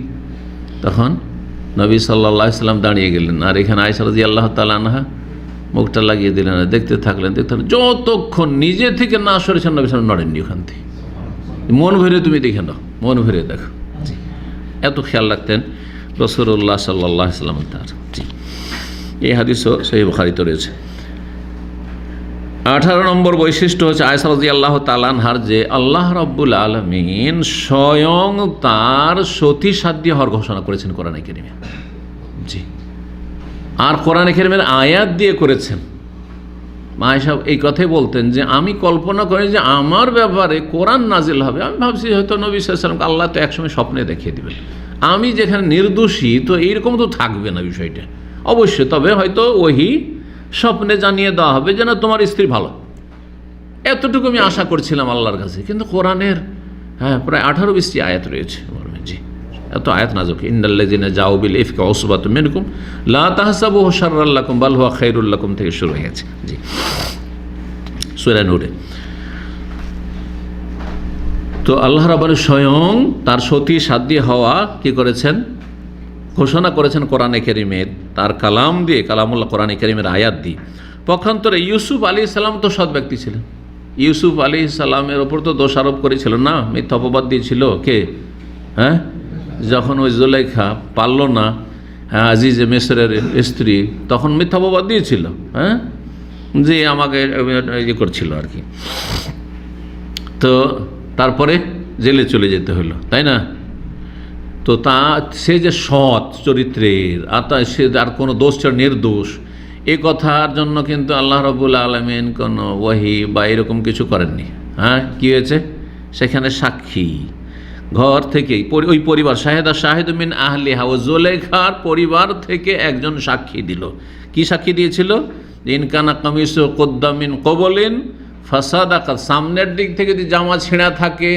B: তখন নবী সাল্লাল্লাহু আলাইহি ওয়াসাল্লাম দাঁড়িয়ে গেলেন, আর এখানে আয়েশা রাদিয়াল্লাহু তাআলা আনহা মুখটা লাগিয়ে দিলেন, দেখতে থাকলেন। যতক্ষণ নিজে থেকে না সরেছেন নবী সাল্লাল্লাহু আলাইহি ওয়াসাল্লাম নড়েননি ওখান থেকে। মন ভরে তুমি দেখে নাও, মন ভরে দেখো। জি, এত খেয়াল রাখতেন রাসূলুল্লাহ সাল্লাল্লাহু আলাইহি ওয়াসাল্লাম তার। জি, এই হাদিসও সহিহ বুখারীতে রয়েছে। 18 নম্বর বৈশিষ্ট্য হচ্ছে আয়েশা রাদিয়াল্লাহু তাআলা আনহার যে আল্লাহ রাব্বুল আলামিন স্বয়ং তার সতী সাধ্য হওয়ার ঘোষণা করেছেন কোরআনে কারিমে। জি, আর কোরআনে কারিমের আয়াত দিয়ে করেছেন। আয়েশা এই কথাই বলতেন যে আমি কল্পনা করি যে আমার ব্যাপারে কোরআন নাজিল হবে, আমি ভাবছি হয়তো নবী সাল্লাল্লাহু আলাইহি ওয়াসাল্লাম আল্লাহ তো একসময় স্বপ্নে দেখিয়ে দেবেন, আমি যেখানে নির্দোষী, তো এইরকম তো থাকবে না বিষয়টা অবশ্যই, তবে হয়তো ওহি স্বপ্নে জানিয়ে দেওয়া হবে যে না তোমার স্ত্রী ভালো, এতটুকু আমি আশা করছিলাম আল্লাহর কাছে। কিন্তু কোরআনের প্রায় 18-20টি আয়াত রয়েছে। জি, এত আয়াত নাযিল, ইন্নাল্লাযিনা জাউ বিল ইফকি উসবাতুম মিনকুম লা তাহসাবুহু শাররাল লাকুম বাল হুয়া খায়রুল লাকুম থেকে শুরু হয়েছে। জি, সূরা নূরে। তো আল্লাহ রাব্বুল স্বয়ং তার সতী সাধ্য হওয়া কি করেছেন, ঘোষণা করেছেন কোরআনে কারিমে, তার কালাম দিয়ে, কালামুল্লাহ কোরআনে কারিমের আয়াত দিয়ে। পক্ষান্তরে ইউসুফ আলাইহিস সালাম তো সৎ ব্যক্তি ছিলেন, ইউসুফ আলাইহিস সালামের ওপর তো দোষ আরোপ করেছিল না, মিথ্যা অপবাদ দিয়েছিল কে? যখন ওই জুলাইখা পারল না আজিজে মিসরের স্ত্রী, তখন মিথ্যা অপবাদ দিয়েছিল, যে আমাকে ইয়ে করছিল আর কি। তো তারপরে জেলে চলে যেতে হলো, তাই না? তো সে যে সৎ চরিত্রের, আর সে আর কোনো দোষ ছাড়া নির্দোষ, এ কথার জন্য কিন্তু আল্লাহ রাব্বুল আলামিন কোনো ওয়াহি বা এরকম কিছু করেননি। কি হয়েছে সেখানে? সাক্ষী ঘর থেকেই, ওই পরিবার, শাহেদু মিন আহলিহা, ও জুলাইখার পরিবার থেকে একজন সাক্ষী দিল। কি সাক্ষী দিয়েছিল? ইনকানা কামিসু কুদ্দা মিন কবলিন ফাসাদাকা, সামনের দিক থেকে যদি জামা ছেঁড়া থাকে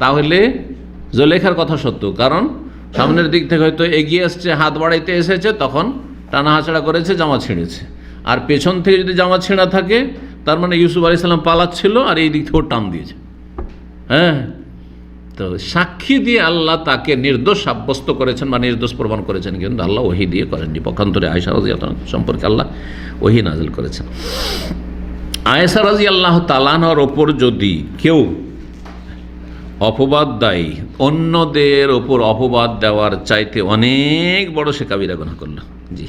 B: তাহলে জুলাইখার কথা সত্য, কারণ সামনের দিক থেকে হয়তো এগিয়ে আসছে, হাত বাড়াইতে এসেছে, তখন টানা হাঁচড়া করেছে, জামা ছিঁড়েছে। আর পেছন থেকে যদি জামা ছেঁড়া থাকে, তার মানে ইউসুফ আলাইহিস সালাম পালাচ্ছিল আর এই দিক থেকেও টান দিয়েছে। তো সাক্ষী দিয়ে আল্লাহ তাকে নির্দোষ সাব্যস্ত করেছেন বা নির্দোষ প্রমাণ করেছেন, কিন্তু আল্লাহ ওহী দিয়ে করেননি। পক্ষান্তরে আয়েশা রাদিয়াল্লাহু তাআলা সম্পর্কে আল্লাহ ওহী নাযিল করেছেন। আয়েশা রাদিয়াল্লাহু তাআলার ওপর যদি কেউ অপবাদ দেয়, অন্যদের ওপর অপবাদ দেওয়ার চাইতে অনেক বড় সে কাবিরা গুনাহ করল। জি,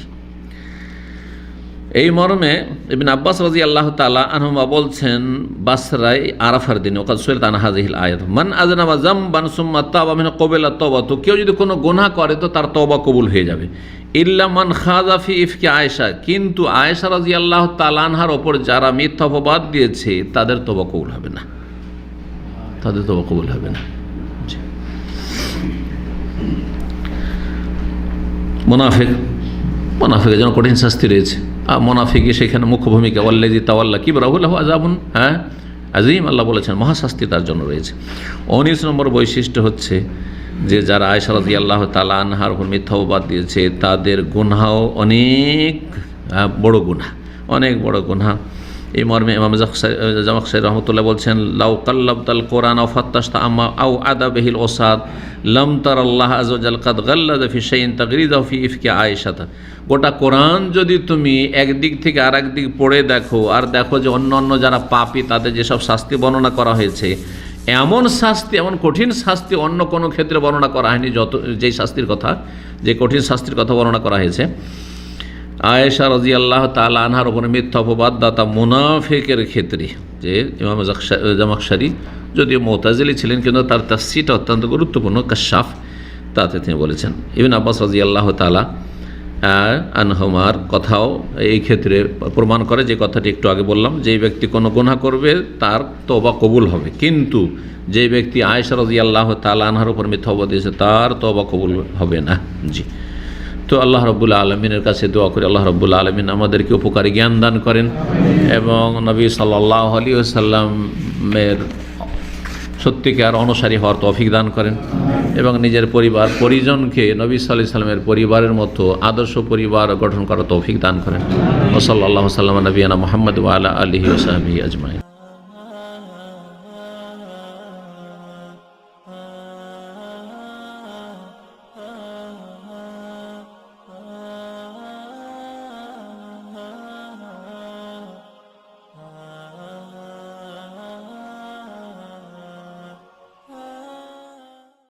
B: এই মর্মে ইবনে আব্বাস রাদিয়াল্লাহু তাআলা আনহুমা বলছেন বাসরায় আরাফার দিনে ওয়াকাদ সুইলাত আন হাযিহিল আয়াত মান আযনাবা যামবান সুম্মা তাবা মিন ক্বাবিলা তাওবাতু, কেউ যদি কোনো গুনাহ করে তো তার তওবা কবুল হয়ে যাবে। ইল্লা মান খাযা ফি ইফকি আয়েশা, কিন্তু আয়েশা রাদিয়াল্লাহু তাআলা আনহার ওপর যারা মিথ্যা অপবাদ দিয়েছে তাদের তওবা কবুল হবে না, তাদের তওবা কবুল হবে না। মুনাফিকের জন্য কঠিন শাস্তি রয়েছে। আর মুনাফিকই সেখানে মুখ্য ভূমিকা, ওয়াল্লাযী তাওয়াল্লা কিবরাহু লাহু আযাবুন আযীম, আল্লাহ বলেছেন মহাশাস্তি তার জন্য রয়েছে। 19 নম্বর বৈশিষ্ট্য হচ্ছে যে যারা আয়েশা রাদিয়াল্লাহু তাআলা আনহার উপর মিথ্যা অপবাদ দিয়েছে তাদের গুনাহও অনেক বড় গুনাহ, অনেক বড় গুনাহ। এই মর্মে ইমাম জামাখশারী রহমতুল্লাহ বলছেন লাউ কাল্লাবতাল কোরআন আও ফাত্তাশতা আম্মা আও আদাবিহিল ওসাদ লাম তারাল্লাহ আযজা ওয়া জাল কাদ গাল্লাযা ফি শাইইন তাগরিদাহু ফি ইফকি আয়েশাতা। গোটা কোরআন যদি তুমি একদিক থেকে আর একদিক পড়ে দেখো আর দেখো যে অন্য অন্য যারা পাপী তাদের যেসব শাস্তি বর্ণনা করা হয়েছে, এমন শাস্তি, এমন কঠিন শাস্তি অন্য কোনো ক্ষেত্রে বর্ণনা করা হয়নি যত যেই শাস্তির কথা, যে কঠিন শাস্তির কথা বর্ণনা করা হয়েছে। আয়েশা রাদিয়াল্লাহু তাআলা আনহার উপর মিথ্যা অপবাদ দাতা মুনাফিকের ক্ষেত্রে, যে ইমাম জামাখশারী যদিও মুতাজিলি ছিলেন কিন্তু তার তাফসীরটা অত্যন্ত গুরুত্বপূর্ণ, কাশাফ, তাতে তিনি বলেছেন। ইবনে আব্বাস রাদিয়াল্লাহু তাআলা আনহুমার কথাও এই ক্ষেত্রে প্রমাণ করে, যে কথাটি একটু আগে বললাম, যে ব্যক্তি কোনো গুনাহ করবে তার তওবা কবুল হবে, কিন্তু যে ব্যক্তি আয়েশা রাদিয়াল্লাহু তাআলা আনহার উপর মিথ্যা অপবাদ দিয়েছে তার তওবা কবুল হবে না। জি, তো আল্লাহ রাব্বুল আলামিনের কাছে দোয়া করি আল্লাহ রাব্বুল আলামিন আমাদেরকে উপকারী জ্ঞান দান করেন এবং নবী সাল্লাল্লাহু আলাইহি ওয়াসাল্লামের সত্যিকার অনুসারী হওয়ার তৌফিক দান করেন এবং নিজের পরিবার পরিজনকে নবী সাল্লাল্লাহু আলাইহি ওয়াসাল্লামের পরিবারের মতো আদর্শ পরিবার গঠন করার তৌফিক দান করেন। ওয়া সাল্লাল্লাহু আলা নবিয়িনা মুহাম্মদ ওয়া আলা আলিহি ওয়া সাহবিহি আজমাইন।